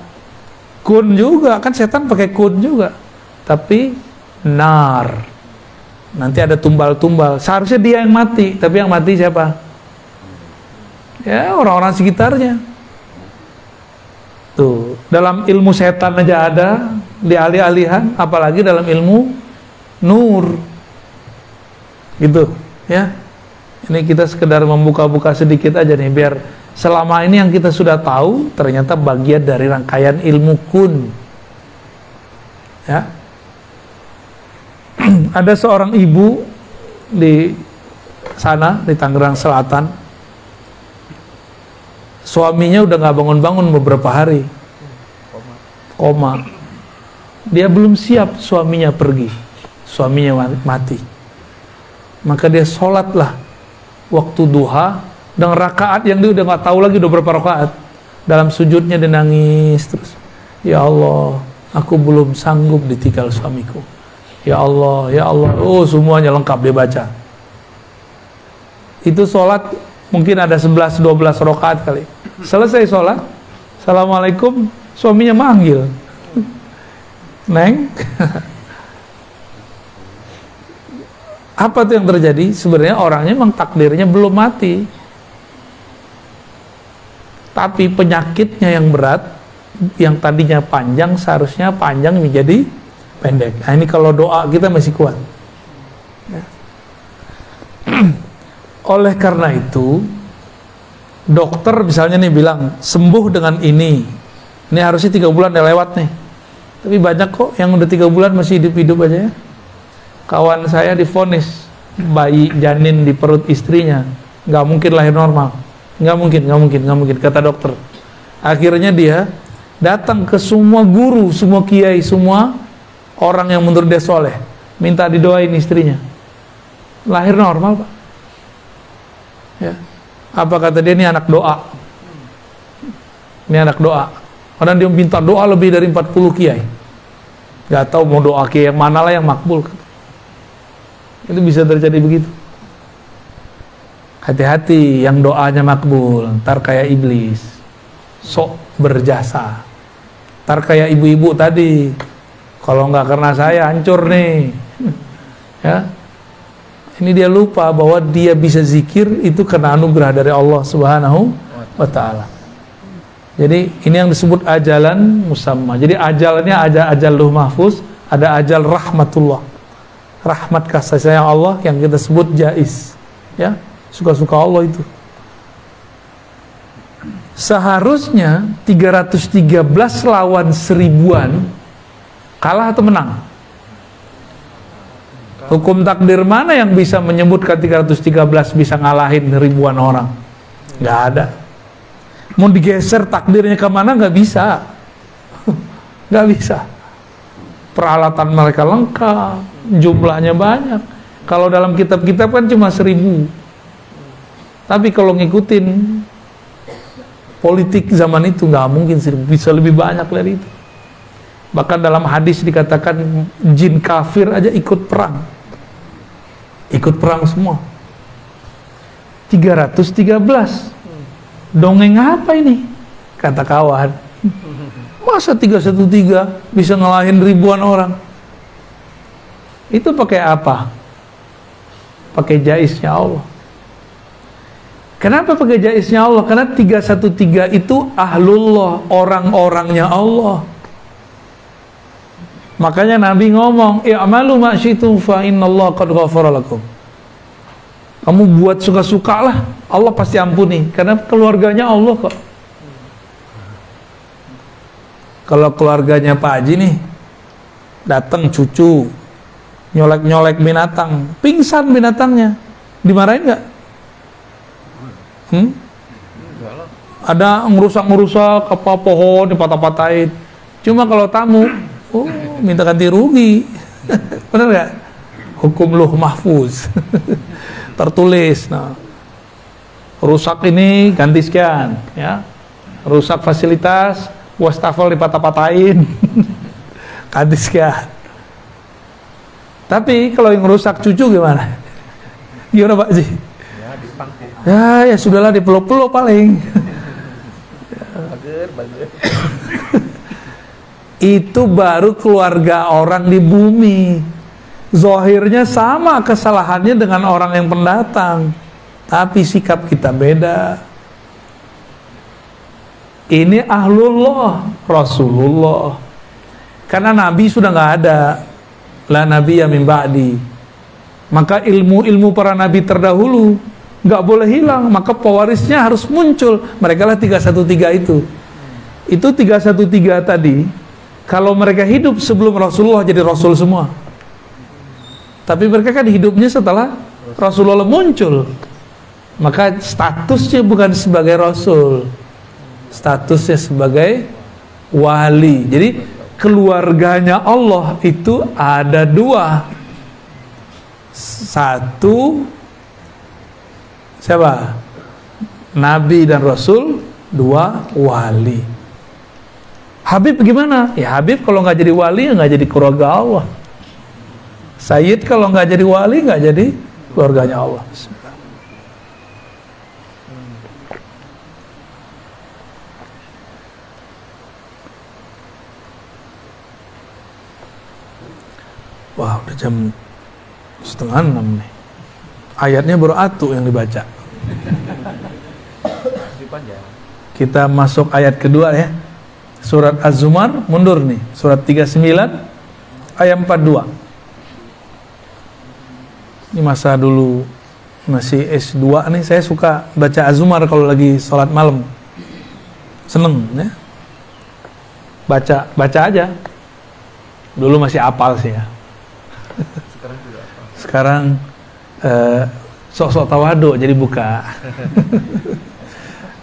Kun juga, kan setan pakai kun juga. Tapi nar, nanti ada tumbal-tumbal. Seharusnya dia yang mati, tapi yang mati siapa? Ya orang-orang sekitarnya. Tuh, dalam ilmu setan aja ada di alih-alihan, apalagi dalam ilmu nur. Gitu, ya. Ini kita sekedar membuka-buka sedikit aja nih, biar selama ini yang kita sudah tahu ternyata bagian dari rangkaian ilmu kun. Ya. Ada seorang ibu di sana di Tangerang Selatan, suaminya udah nggak bangun-bangun beberapa hari, koma. Dia belum siap suaminya pergi, suaminya mati. Maka dia sholatlah waktu duha dengan rakaat yang dia udah nggak tahu lagi udah berapa rakaat. Dalam sujudnya dia nangis terus, ya Allah, aku belum sanggup ditinggal suamiku. Ya Allah, ya Allah. Oh, semuanya lengkap dia baca. Itu sholat mungkin ada 11-12 rakaat kali. Selesai sholat, Assalamualaikum, suaminya manggil, Neng. Apa tuh yang terjadi? Sebenarnya orangnya memang takdirnya belum mati, tapi penyakitnya yang berat, yang tadinya panjang seharusnya panjang menjadi pendek. Nah, ini kalau doa kita masih kuat. Oleh karena itu, dokter misalnya nih bilang sembuh dengan ini harusnya 3 bulan udah lewat nih, tapi banyak kok yang udah 3 bulan masih hidup-hidup aja ya. Kawan saya divonis bayi janin di perut istrinya nggak mungkin lahir normal, nggak mungkin kata dokter. Akhirnya dia datang ke semua guru, semua kiai, semua orang yang menurut dia soleh, minta didoain istrinya, lahir normal Pak. Ya. Apa kata dia? Ini anak doa. Ini anak doa. Karena dia minta doa lebih dari 40 kiai. Gak tahu mau doa kiai yang mana lah yang makbul. Itu bisa terjadi begitu. Hati-hati yang doanya makbul, ntar kayak iblis, sok berjasa. Ntar kayak ibu-ibu tadi, kalau nggak karena saya hancur nih. Ya. Ini dia lupa bahwa dia bisa zikir itu karena anugerah dari Allah Subhanahu wa Ta'ala. Jadi ini yang disebut ajalan musamma. Jadi ajalnya ada ajal luh mahfuz, ada ajal rahmatullah, rahmat kasih sayang Allah yang kita sebut jaiz. Ya, suka-suka Allah itu. Seharusnya 313 lawan 1000-an kalah atau menang? Hukum takdir mana yang bisa menyebutkan 313 bisa ngalahin ribuan orang? Nggak ada. Mau digeser takdirnya kemana nggak bisa. Nggak bisa. Peralatan mereka lengkap, jumlahnya banyak. Kalau dalam kitab-kitab kan cuma 1000. Tapi kalau ngikutin politik zaman itu nggak mungkin 1000, bisa lebih banyak dari itu. Bahkan dalam hadis dikatakan jin kafir aja ikut perang. Ikut perang semua. 313. Dongeng apa ini? Kata kawan. Masa 313 bisa ngalahin ribuan orang? Itu pakai apa? Pakai jaiznya Allah. Kenapa pakai jaiznya Allah? Karena 313 itu ahlullah, orang-orangnya Allah. Makanya Nabi ngomong, i'malu ma syi'tum fa innallaha qad ghafara lakum. Kamu buat suka-suka lah, Allah pasti ampuni, karena keluarganya Allah kok. Kalau keluarganya Pak Haji nih, datang cucu, nyolek-nyolek binatang, pingsan binatangnya, dimarahin nggak? Ada ngerusak-ngerusak apa pohon, dipatah-patahin. Cuma kalau tamu, oh, minta ganti rugi. Benar nggak? Hukum luh mahfuz. Tertulis. Nah, rusak ini ganti sekian, ya. Rusak fasilitas, wastafel dipatah-patahin. Ganti sekian. Tapi kalau yang rusak cucu gimana? Gimana Pak Ji? Ya dipangku. Ya sudahlah, dipeluk-peluk paling. Bager. Itu baru keluarga orang di bumi. Zahirnya sama kesalahannya dengan orang yang pendatang, tapi sikap kita beda. Ini ahlullah, Rasulullah. Karena Nabi sudah nggak ada. La nabiyya min ba'di. Maka ilmu-ilmu para nabi terdahulu nggak boleh hilang, maka pewarisnya harus muncul. Mereka lah 313 itu. Itu 313 tadi, kalau mereka hidup sebelum Rasulullah jadi Rasul semua. Tapi mereka kan hidupnya setelah Rasulullah muncul. Maka statusnya bukan sebagai Rasul, statusnya sebagai wali. Jadi keluarganya Allah itu ada dua. Satu, siapa? Nabi dan Rasul. Dua, wali. Habib gimana? Ya Habib kalau nggak jadi wali, nggak jadi keluarga Allah. Sayyid kalau nggak jadi wali, nggak jadi keluarganya Allah. Wah, udah jam 5:30 nih. Ayatnya baru atu yang dibaca. Kita masuk ayat kedua ya. Surat Az-Zumar, mundur nih. Surat 39 ayat 42. Ini masa dulu masih S2 nih, saya suka baca Az-Zumar kalau lagi sholat malam. Seneng ya. Baca aja. Dulu masih apal sih ya. Sekarang sok-sok tawadu jadi buka.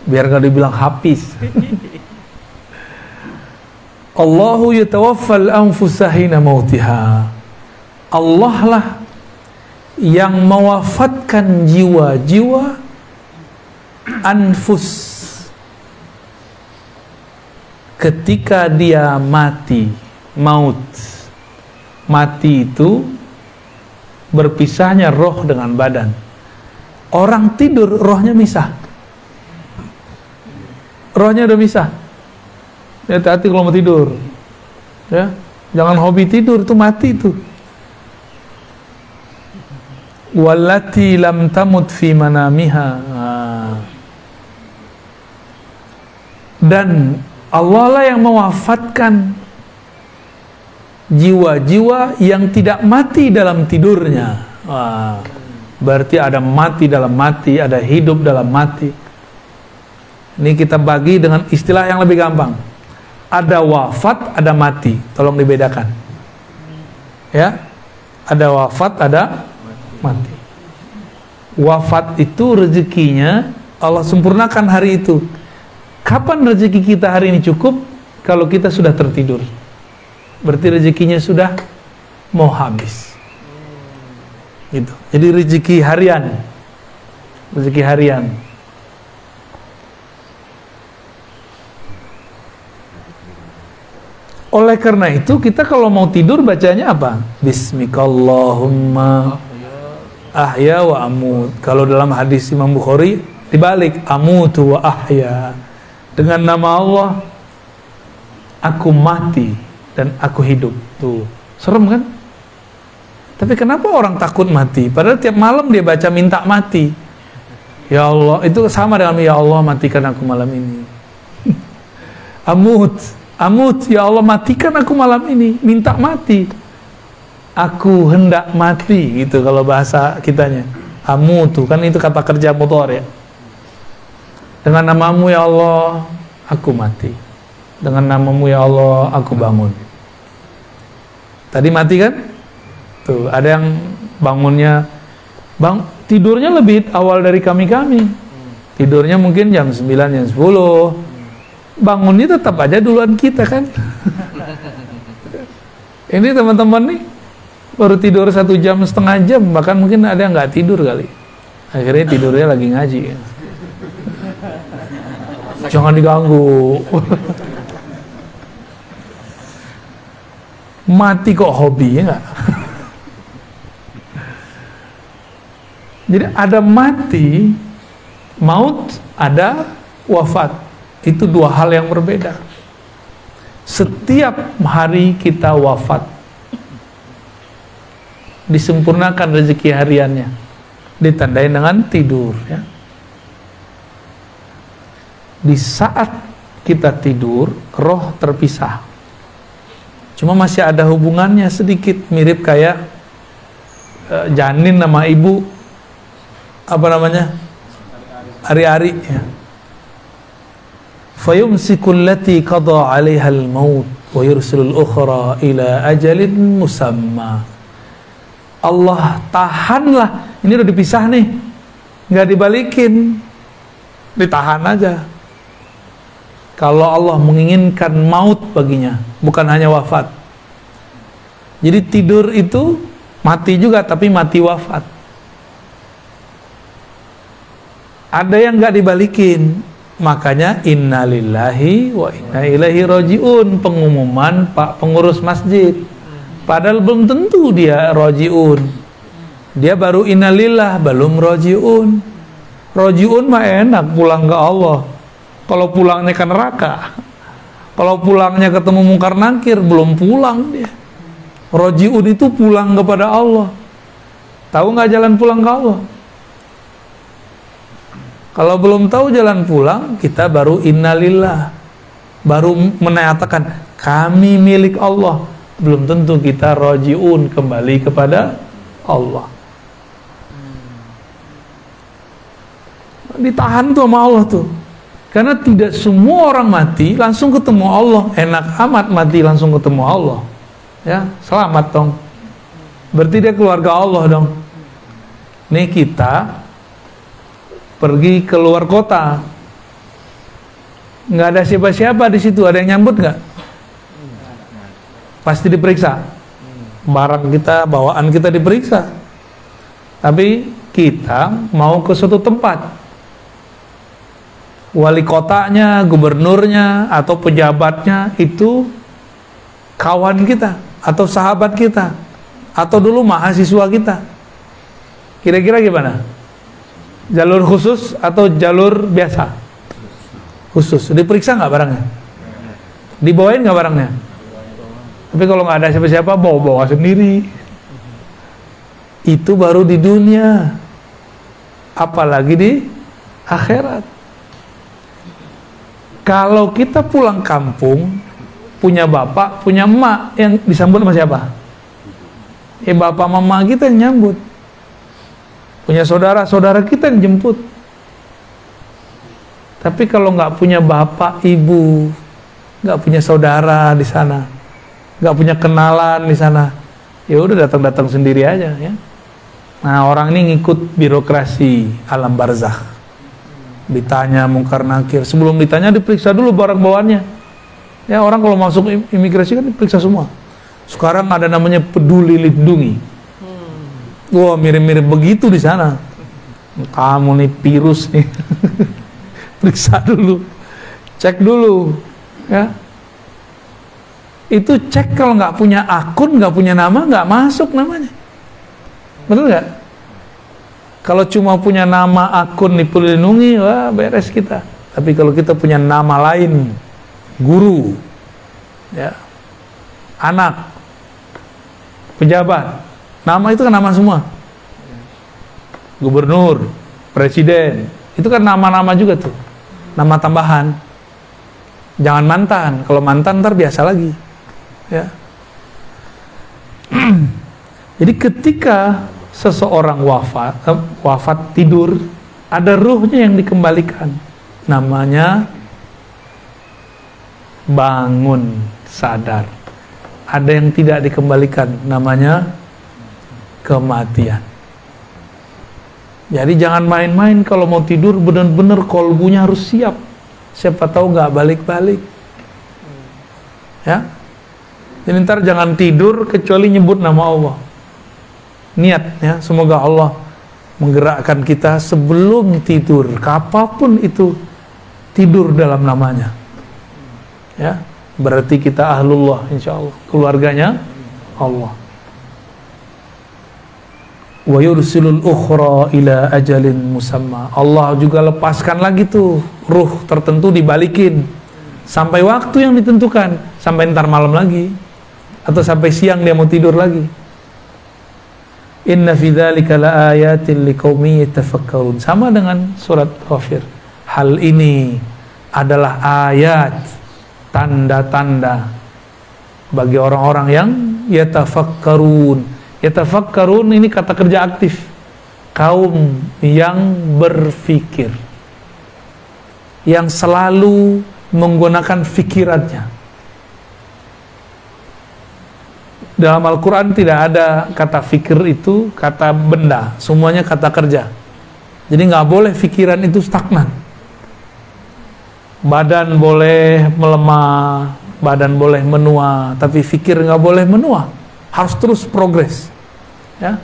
Biar gak dibilang hafiz. Allahu yatawaffal anfusa hina mautiha. Allah lah yang mewafatkan jiwa-jiwa, anfus, ketika dia mati. Maut, mati itu berpisahnya roh dengan badan. Orang tidur, rohnya misah. Rohnya udah misah. Hati-hati kalau mau tidur ya, jangan hobi tidur, itu mati itu. Wallati lam tamut fi manamiha. Dan Allah lah yang mewafatkan jiwa-jiwa yang tidak mati dalam tidurnya. Berarti ada mati dalam mati, ada hidup dalam mati. Ini kita bagi dengan istilah yang lebih gampang. Ada wafat, ada mati. Tolong dibedakan. Ya, ada wafat, ada mati. Wafat itu rezekinya Allah sempurnakan hari itu. Kapan rezeki kita hari ini cukup? Kalau kita sudah tertidur. Berarti rezekinya sudah mau habis. Gitu. Jadi rezeki harian. Rezeki harian. Oleh karena itu kita kalau mau tidur bacanya apa? Bismikallahumma ahya wa amut. Kalau dalam hadis Imam Bukhari dibalik, amutu wa ahya. Dengan nama Allah aku mati dan aku hidup. Tuh, serem kan? Tapi kenapa orang takut mati? Padahal tiap malam dia baca minta mati. Ya Allah, itu sama dengan ya Allah matikan aku malam ini. Amut, ya Allah matikan aku malam ini. Minta mati. Aku hendak mati, gitu kalau bahasa kitanya. Amutu, kan itu kata kerja motor ya. Dengan namamu ya Allah aku mati. Dengan namamu ya Allah aku bangun. Tadi mati kan? Tuh, ada yang bangunnya tidurnya lebih awal dari kami. Tidurnya mungkin jam 9, jam 10. Bangunnya tetap aja duluan kita kan. Ini teman-teman nih baru tidur 1,5 jam, bahkan mungkin ada yang nggak tidur kali. Akhirnya tidurnya lagi ngaji. Jangan diganggu. Mati kok hobi, ya nggak? Jadi ada mati, maut, ada wafat. Itu dua hal yang berbeda. Setiap hari kita wafat, disempurnakan rezeki hariannya, ditandai dengan tidur, ya. Di saat kita tidur, roh terpisah. Cuma masih ada hubungannya sedikit, mirip kayak janin sama ibu, apa namanya, ari-ari, ya. Fayumsikul lati qada 'alaiha al-maut wa yursilul ukhra ila ajalin musamma. Allah tahanlah, ini udah dipisah nih, nggak dibalikin, ditahan aja. Kalau Allah menginginkan maut baginya, bukan hanya wafat. Jadi tidur itu mati juga, tapi mati wafat. Ada yang nggak dibalikin, makanya innalillahi wa inna ilaihi rajiun, pengumuman Pak pengurus masjid. Padahal belum tentu dia rajiun. Dia baru innalillah, belum rajiun. Rajiun mah enak, pulang ke Allah. Kalau pulangnya ke neraka, kalau pulangnya ketemu mungkar nakir, belum pulang dia. Rajiun itu pulang kepada Allah. Tahu nggak jalan pulang ke Allah? Kalau belum tahu jalan pulang, kita baru innalillah, baru menyatakan kami milik Allah. Belum tentu kita rajiun, kembali kepada Allah. Ditahan tuh sama Allah tuh. Karena tidak semua orang mati langsung ketemu Allah. Enak amat mati langsung ketemu Allah. Ya, selamat dong. Berarti dia keluarga Allah dong. Nih kita pergi keluar kota, nggak ada siapa-siapa di situ. Ada yang nyambut nggak? Pasti diperiksa. Barang kita, bawaan kita diperiksa. Tapi kita mau ke suatu tempat, wali kotanya, gubernurnya, atau pejabatnya itu kawan kita, atau sahabat kita, atau dulu mahasiswa kita. Kira-kira gimana? Jalur khusus atau jalur biasa? Khusus. Diperiksa nggak barangnya? Dibawain nggak barangnya? Tapi kalau nggak ada siapa-siapa, bawa-bawa sendiri. Itu baru di dunia, apalagi di akhirat. Kalau kita pulang kampung, punya bapak, punya emak, yang disambut sama siapa? Bapak mama kita yang nyambut. Punya saudara-saudara kita yang jemput. Tapi kalau nggak punya bapak, ibu, nggak punya saudara di sana, nggak punya kenalan di sana, ya udah datang-datang sendiri aja, ya. Nah, orang ini ngikut birokrasi alam barzakh. Ditanya mungkar nakir, sebelum ditanya diperiksa dulu barang bawaannya. Ya, orang kalau masuk imigrasi kan diperiksa semua. Sekarang ada namanya peduli lindungi. Wah, mirip-mirip begitu di sana. Kamu nih virus nih. Periksa dulu. Cek dulu, ya. Itu cek, kalau nggak punya akun, nggak punya nama, nggak masuk namanya. Betul nggak? Kalau cuma punya nama, akun nih peduli lindungi, wah beres kita. Tapi kalau kita punya nama lain, guru, ya, anak, pejabat, nama itu kan nama semua. Gubernur, presiden, itu kan nama-nama juga tuh, nama tambahan. Jangan mantan, kalau mantan ntar biasa lagi, ya. Jadi ketika seseorang wafat tidur, ada ruhnya yang dikembalikan, namanya bangun sadar. Ada yang tidak dikembalikan, namanya kematian. Jadi jangan main-main kalau mau tidur, benar-benar kolbunya harus siap. Siapa tahu nggak balik-balik, ya. Jadi ntar jangan tidur kecuali nyebut nama Allah. Niat, ya, semoga Allah menggerakkan kita sebelum tidur, apapun itu, tidur dalam namanya, ya. Berarti kita ahlullah, insya Allah, keluarganya Allah. Wa yursilul ukhra ila ajalin musamma. Allah juga lepaskan lagi tuh ruh tertentu, dibalikin sampai waktu yang ditentukan, sampai ntar malam lagi atau sampai siang dia mau tidur lagi. Inna fi dzalika laayatin liqaumin yatafakkarun. Sama dengan surat Ghafir. Hal ini adalah ayat, tanda-tanda bagi orang-orang yang yatafakkarun. Yatafakkarun ini kata kerja aktif, kaum yang berfikir, yang selalu menggunakan fikirannya. Dalam Al-Quran tidak ada kata fikir itu kata benda, semuanya kata kerja. Jadi nggak boleh fikiran itu stagnan. Badan boleh melemah, badan boleh menua, tapi fikir nggak boleh menua, harus terus progres. Ya,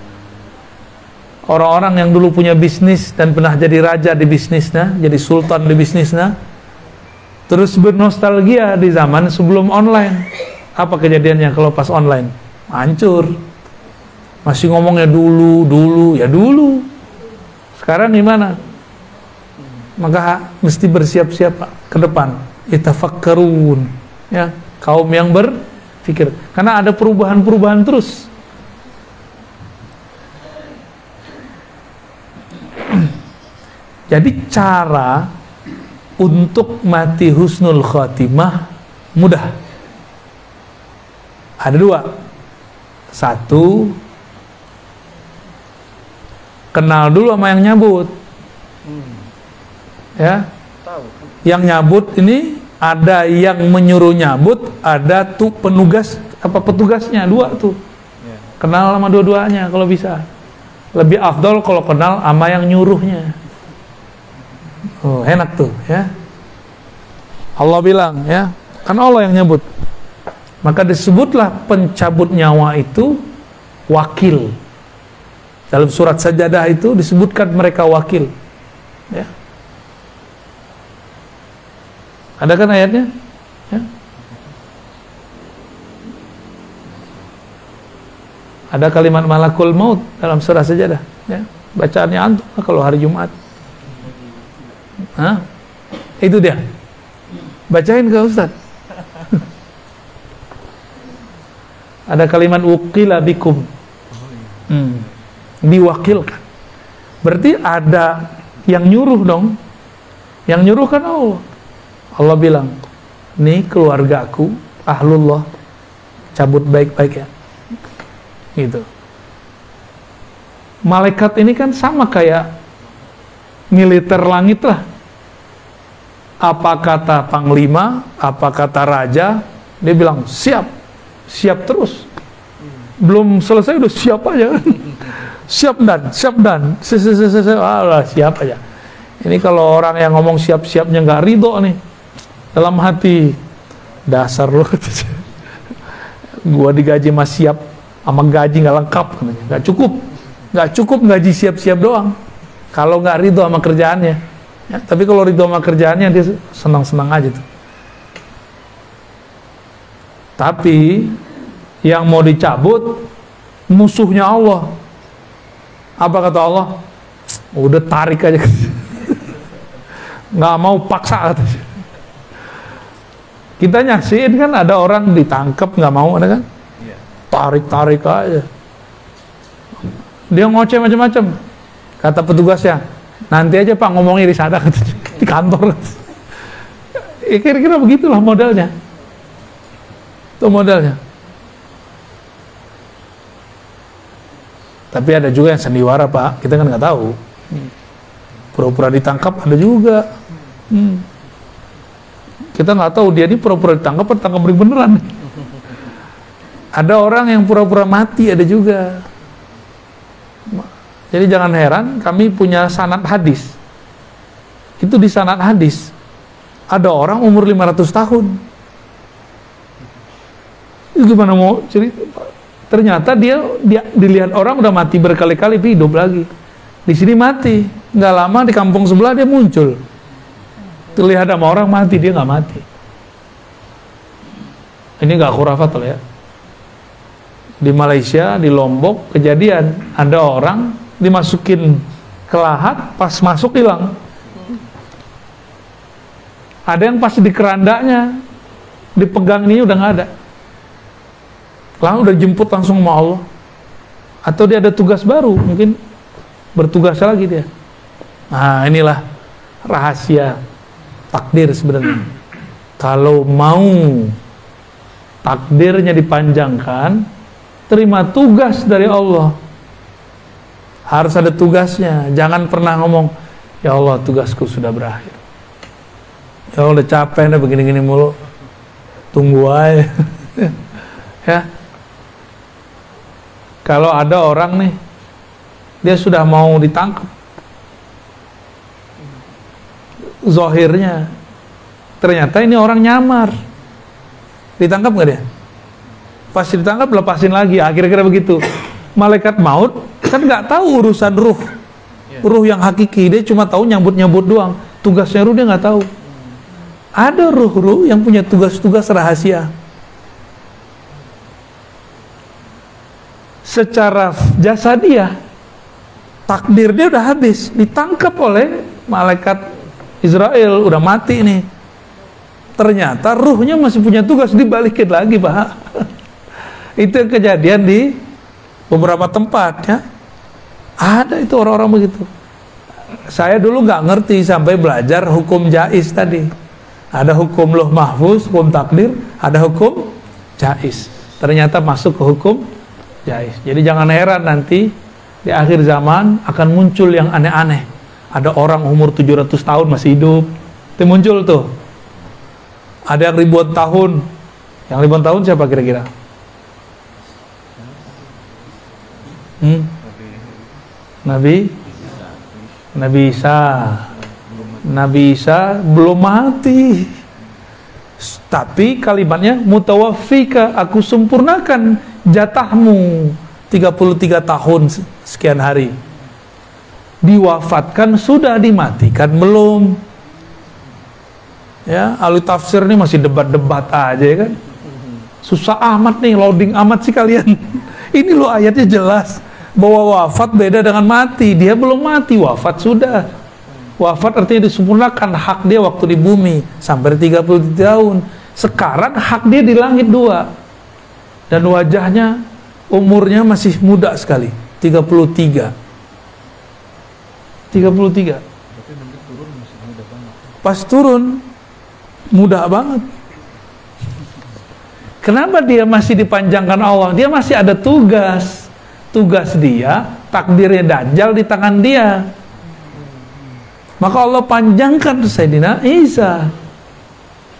orang-orang yang dulu punya bisnis dan pernah jadi raja di bisnisnya, jadi sultan di bisnisnya, terus bernostalgia di zaman sebelum online. Apa kejadiannya kalau pas online? Hancur. Masih ngomongnya dulu, ya dulu. Sekarang gimana? Maka mesti bersiap-siap ke depan. Yatafakkarun, ya, kaum yang berpikir. Karena ada perubahan-perubahan terus. Jadi cara untuk mati husnul khotimah mudah. Ada dua. Satu, kenal dulu sama yang nyabut. Ya. Yang nyabut ini ada yang menyuruh nyabut, ada tuh petugasnya, dua tuh. Kenal sama dua-duanya kalau bisa. Lebih afdol kalau kenal sama yang nyuruhnya. Oh, enak tuh, ya. Allah bilang, ya, kan Allah yang nyebut. Maka disebutlah pencabut nyawa itu wakil. Dalam surat Sajadah itu disebutkan mereka wakil. Ya. Ada kan ayatnya? Ya. Ada kalimat malakul maut dalam surah Sajadah. Ya. Bacaannya antum kalau hari Jumat. Hah? Itu dia. Bacain ke Ustaz. Ada kalimat wukila bikum. Diwakilkan. Berarti ada yang nyuruh dong. Yang nyuruh kan Allah. Allah bilang, nih keluargaku, ahlullah, cabut baik-baik ya. Gitu. Malaikat ini kan sama kayak militer langit lah. Apa kata panglima, apa kata raja, dia bilang siap, siap terus. Belum selesai udah siap aja kan. Siap dan, siap aja. Ini kalau orang yang ngomong siap-siapnya nggak ridho nih, dalam hati, dasar lu, gua digaji mas siap, sama gaji nggak lengkap, nggak cukup gaji siap-siap doang. Kalau nggak ridho sama kerjaannya. Ya, tapi kalau ridho sama kerjaannya dia senang-senang aja tuh. Tapi yang mau dicabut musuhnya Allah. Apa kata Allah? Udah tarik aja. Nggak mau paksa katanya. Kita nyaksiin kan ada orang ditangkap nggak mau, ada kan? Tarik-tarik aja. Dia ngoceh macam-macam. Kata petugasnya, nanti aja Pak ngomongnya di sana, di kantor. Ya, kira-kira begitulah modelnya. Itu modelnya. Tapi ada juga yang sandiwara Pak, kita kan nggak tahu. Pura-pura ditangkap ada juga. Kita nggak tahu dia ini pura-pura ditangkap atau tangkap beneran. Ada orang yang pura-pura mati ada juga. Jadi jangan heran, kami punya sanad hadis. Itu di sanad hadis ada orang umur 500 tahun. Itu gimana mau cerita? Ternyata dia dilihat orang udah mati berkali-kali, hidup lagi. Di sini mati, nggak lama di kampung sebelah dia muncul. Terlihat sama orang mati, dia nggak mati. Ini nggak khurafat loh ya. Di Malaysia, di Lombok, kejadian ada orang dimasukin ke lahat, pas masuk hilang. Ada yang pas di kerandanya, dipegang ini udah nggak ada. Lalu udah jemput langsung sama Allah. Atau dia ada tugas baru, mungkin bertugas lagi dia. Nah, inilah rahasia takdir sebenarnya. Kalau mau takdirnya dipanjangkan, terima tugas dari Allah. Harus ada tugasnya. Jangan pernah ngomong, ya Allah tugasku sudah berakhir. Ya Allah udah capek dah begini-gini mulu. Tunggu aja. Ya. Kalau ada orang nih, dia sudah mau ditangkap. Zahirnya, ternyata ini orang nyamar. Ditangkap nggak dia? Pas ditangkap lepasin lagi. Kira-kira begitu. Malaikat maut kan nggak tahu urusan ruh, ruh yang hakiki. Dia cuma tahu nyambut-nyambut doang. Tugasnya ruh dia nggak tahu. Ada ruh-ruh yang punya tugas-tugas rahasia. Secara jasadiah, takdir dia udah habis, ditangkap oleh malaikat Israel, udah mati nih. Ternyata ruhnya masih punya tugas, dibalikin lagi, Pak. Itu yang kejadian di beberapa tempat, ya. Ada itu orang-orang begitu. Saya dulu nggak ngerti sampai belajar hukum jaiz tadi. Ada hukum lauh mahfuz, hukum takdir, ada hukum jaiz. Ternyata masuk ke hukum jaiz. Jadi jangan heran nanti di akhir zaman akan muncul yang aneh-aneh. Ada orang umur 700 tahun masih hidup. Itu muncul tuh. Ada yang ribuan tahun. Yang ribuan tahun siapa kira-kira? Nabi Isa. Nabi Isa belum mati. Tapi kalimatnya mutawaffika, aku sempurnakan jatahmu 33 tahun sekian hari. Diwafatkan sudah, dimatikan belum. Ya, ahli tafsir ini masih debat-debat aja ya kan. Susah amat nih, loading amat sih kalian. Ini loh ayatnya jelas bahwa wafat beda dengan mati. Dia belum mati, wafat sudah. Wafat artinya disempurnakan hak dia waktu di bumi sampai 30 tahun. Sekarang hak dia di langit 2. Dan wajahnya, umurnya masih muda sekali, 33. Pas turun muda banget. Kenapa dia masih dipanjangkan Allah? Dia masih ada tugas. Tugas dia, takdirnya Dajjal di tangan dia. Maka Allah panjangkan Sayyidina Isa.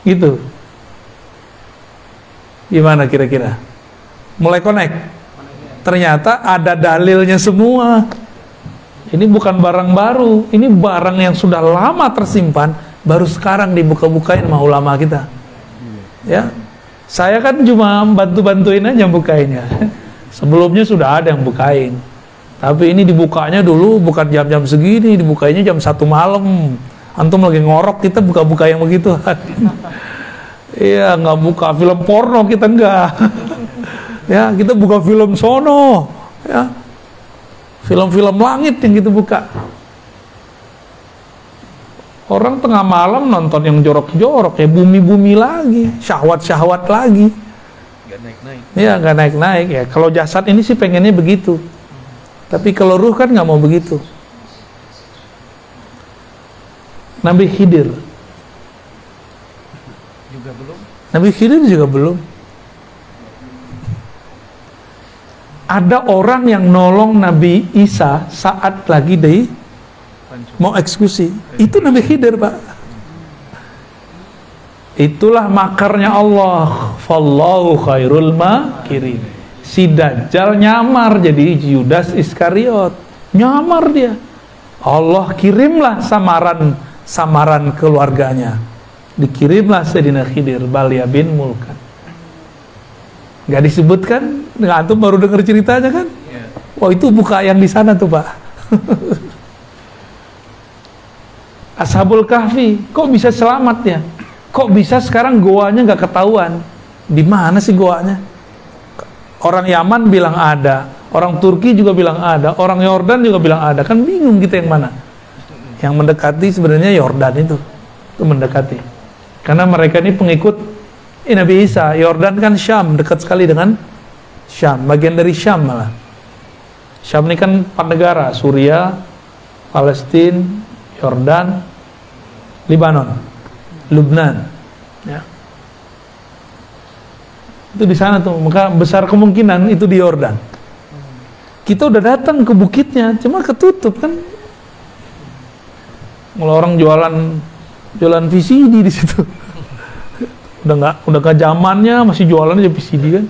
Gitu. Gimana kira-kira? Mulai connect. Ternyata ada dalilnya semua. Ini bukan barang baru. Ini barang yang sudah lama tersimpan, baru sekarang dibuka-bukain sama ulama kita. Ya. Saya kan cuma bantu-bantuin aja bukainnya. Sebelumnya sudah ada yang bukain. Tapi ini dibukanya dulu bukan jam-jam segini, dibukanya jam 1 malam. Antum lagi ngorok, kita buka-buka yang begitu. Iya, nggak buka film porno, kita enggak. Ya, kita buka film sono. Ya, film-film langit yang kita buka. Orang tengah malam nonton yang jorok-jorok, ya bumi-bumi lagi, syahwat-syahwat lagi. Nggak naik-naik. Iya, nggak naik-naik. Ya, kalau jasad ini sih pengennya begitu. Tapi kalau ruh kan nggak mau begitu. Nabi Khidir Juga belum. Nabi Khidir juga belum. Ada orang yang nolong Nabi Isa saat lagi mau eksekusi. Itu Nabi Khidir, Pak. Itulah makarnya Allah. Fallahu khairul makirin. Si Dajjal nyamar jadi Yudas Iskariot. Nyamar dia. Allah kirimlah samaran keluarganya. Dikirimlah Sayyidina Khidir Balya bin Mulkan. Gak disebutkan? Antum baru dengar ceritanya kan? Yeah. Oh, itu buka yang di sana tuh, Pak. Ashabul Kahfi, kok bisa selamat ya? Kok bisa sekarang goanya nggak ketahuan? Di mana sih goanya? Orang Yaman bilang ada, orang Turki juga bilang ada, orang Yordan juga bilang ada. Kan bingung kita yang mana. Yang mendekati sebenarnya Yordan itu mendekati. Karena mereka ini pengikut Nabi Isa. Yordan kan Syam, dekat sekali dengan Syam, bagian dari Syam malah. Syam ini kan 4 negara, Suriah, Palestina, Yordan, Lebanon, Lubnan, ya. Itu di sana tuh, maka besar kemungkinan itu di Yordan. Kita udah datang ke bukitnya, cuma ketutup kan. Kalau orang jualan VCD di situ, udah nggak zamannya masih jualan aja VCD kan.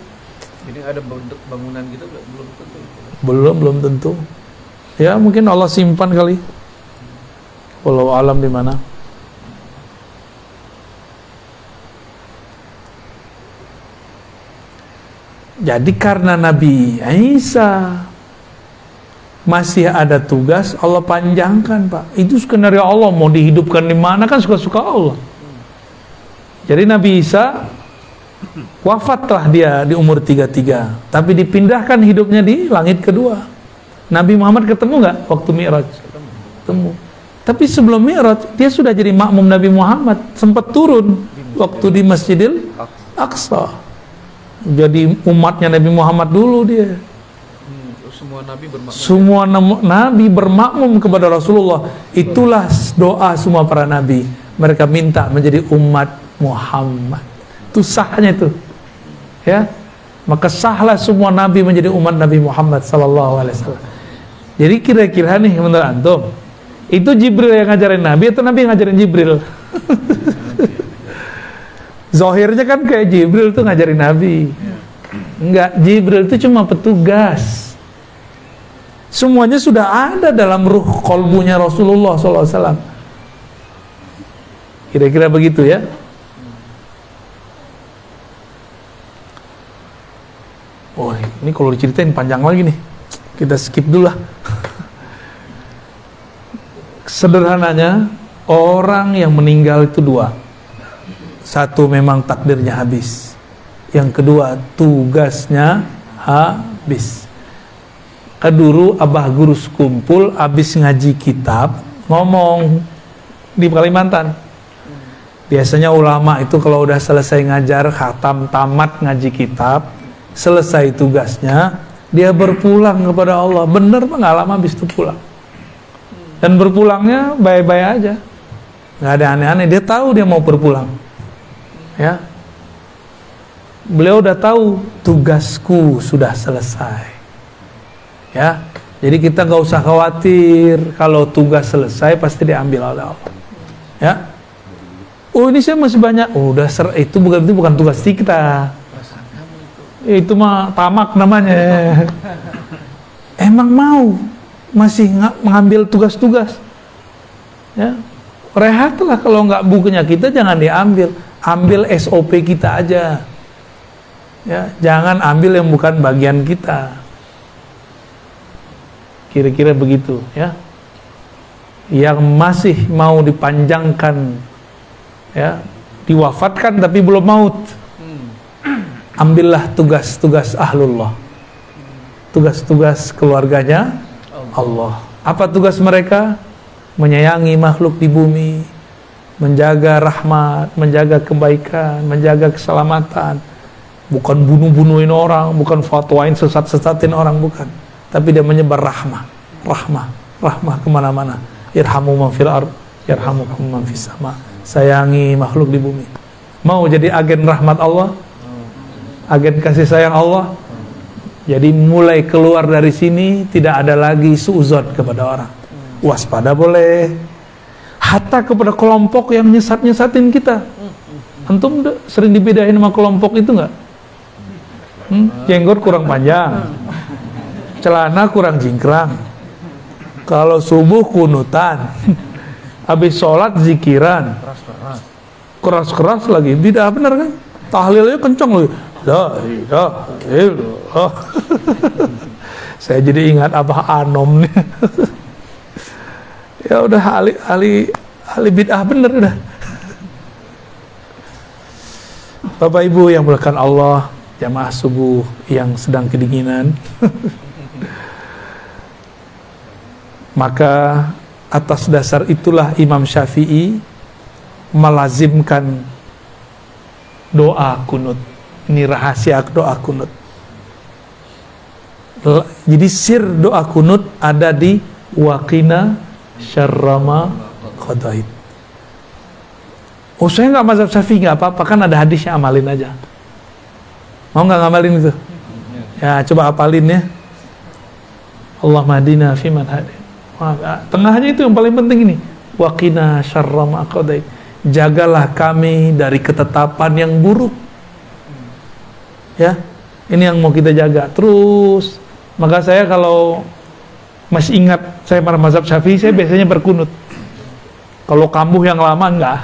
Jadi ada bentuk bangunan gitu belum tentu. Belum tentu. Ya mungkin Allah simpan kali. Walau alam di mana. Jadi karena Nabi Isa masih ada tugas, Allah panjangkan, Pak. Itu skenario Allah, mau dihidupkan di mana kan suka-suka Allah. Jadi Nabi Isa wafatlah dia di umur 33, tapi dipindahkan hidupnya di langit kedua. Nabi Muhammad ketemu nggak waktu Mi'raj? Ketemu. Tapi sebelum Mi'raj dia sudah jadi makmum Nabi Muhammad, sempat turun waktu di Masjidil Aqsa. Jadi umatnya Nabi Muhammad dulu dia. Semua nabi bermakmum. Semua nabi bermakmum kepada Rasulullah. Itulah doa semua para nabi. Mereka minta menjadi umat Muhammad. Itu sahnya itu. Ya. Maka sahlah semua nabi menjadi umat Nabi Muhammad sallallahu alaihi wasallam. Jadi kira-kira nih menurut antum, itu Jibril yang ngajarin Nabi atau Nabi yang ngajarin Jibril? Zahirnya kan kayak Jibril tuh ngajarin Nabi. Enggak, Jibril itu cuma petugas. Semuanya sudah ada dalam ruh kolbunya Rasulullah SAW. Kira-kira begitu ya. Oh, ini kalau diceritain panjang lagi nih. Kita skip dulu lah. Sederhananya, orang yang meninggal itu 2. Satu memang takdirnya habis. Yang kedua tugasnya habis. Dulu abah guru sekumpul habis ngaji kitab ngomong di Kalimantan. Biasanya ulama itu kalau udah selesai ngajar khatam tamat ngaji kitab, selesai tugasnya, dia berpulang kepada Allah. Bener Pak, nggak lama habis itu pulang. Dan berpulangnya baik-baik aja, nggak ada aneh-aneh. Dia tahu dia mau berpulang. Ya, beliau udah tahu tugasku sudah selesai. Ya, jadi kita nggak usah khawatir kalau tugas selesai pasti diambil oleh Allah. Ya, oh ini saya masih banyak. Oh, udah itu bukan tugas kita. Itu mah tamak namanya. Emang mau masih mengambil tugas-tugas. Ya, rehatlah kalau nggak bukunya kita jangan diambil. Ambil SOP kita aja. Ya, jangan ambil yang bukan bagian kita. Kira-kira begitu ya. Yang masih mau dipanjangkan ya, diwafatkan tapi belum maut. Ambillah tugas-tugas ahlullah. Tugas-tugas keluarganya Allah. Apa tugas mereka? Menyayangi makhluk di bumi, menjaga rahmat, menjaga kebaikan, menjaga keselamatan. Bukan bunuh-bunuhin orang, bukan fatwain sesat-sesatin orang, bukan. Tapi dia menyebar rahmah kemana-mana. Irhamu man fil ard, yarhamukum man fis sama. Sayangi makhluk di bumi. Mau jadi agen rahmat Allah, agen kasih sayang Allah. Jadi mulai keluar dari sini tidak ada lagi suuzon kepada orang. Waspada boleh, hatta kepada kelompok yang nyesat-nyesatin kita. Antum sering dibedain sama kelompok itu nggak? Jenggot kurang panjang, celana kurang jingkrang, kalau subuh kunutan, habis sholat zikiran, keras-keras lagi, bidah bener kan? Tahlilnya kenceng loh. La ilaha illallah. Saya jadi ingat Abah Anom nih. Ya udah ahli bid'ah bener udah. Bapak Ibu yang mulakan Allah, jamaah subuh yang sedang kedinginan. Maka atas dasar itulah Imam Syafi'i melazimkan doa kunut. Ini rahasia doa kunut. Jadi sir doa kunut ada di waqina syarrama qadait. Oh, saya nggak mazhab Syafi'i, nggak apa-apa, kan ada hadisnya, amalin aja. Mau nggak ngamalin itu? Ya, coba apalin ya. Allahumma hadina fiman hadin. Tengahnya itu yang paling penting ini. Waqina syarra ma qadait. Jagalah kami dari ketetapan yang buruk. Ya. Ini yang mau kita jaga. Terus, maka saya kalau masih ingat saya pada mazhab Syafi'i, saya biasanya berkunut. Kalau kambuh yang lama enggak.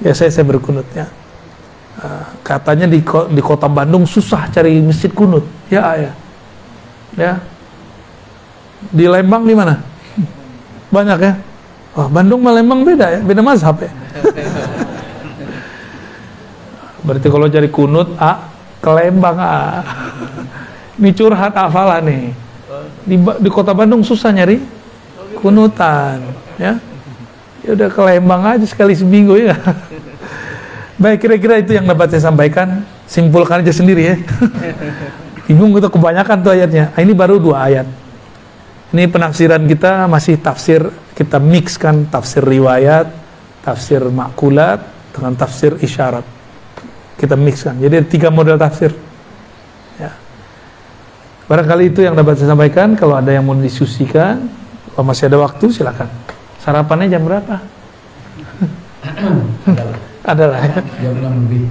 Ya saya berkunut ya. Katanya di kota Bandung susah cari masjid kunut. Ya. Di Lembang di mana? Banyak ya. Wah, Bandung sama Lembang beda ya, beda mazhab ya. Berarti kalau cari kunut, ke Lembang Ini curhat hafalan nih. Di kota Bandung susah nyari kunutan, ya. Ya udah ke Lembang aja sekali seminggu ya. Baik, kira-kira itu yang dapat saya sampaikan. Simpulkan aja sendiri ya. Bingung itu kebanyakan tuh ayatnya. Ini baru 2 ayat. Ini penafsiran kita masih tafsir, kita mixkan tafsir riwayat, tafsir makulat dengan tafsir isyarat. Kita mixkan. Jadi 3 model tafsir. Ya. Barangkali itu yang dapat saya sampaikan. Kalau ada yang mau didiskusikan, kalau masih ada waktu silakan. Sarapannya jam berapa? Adalah ya. Jam 6 lebih.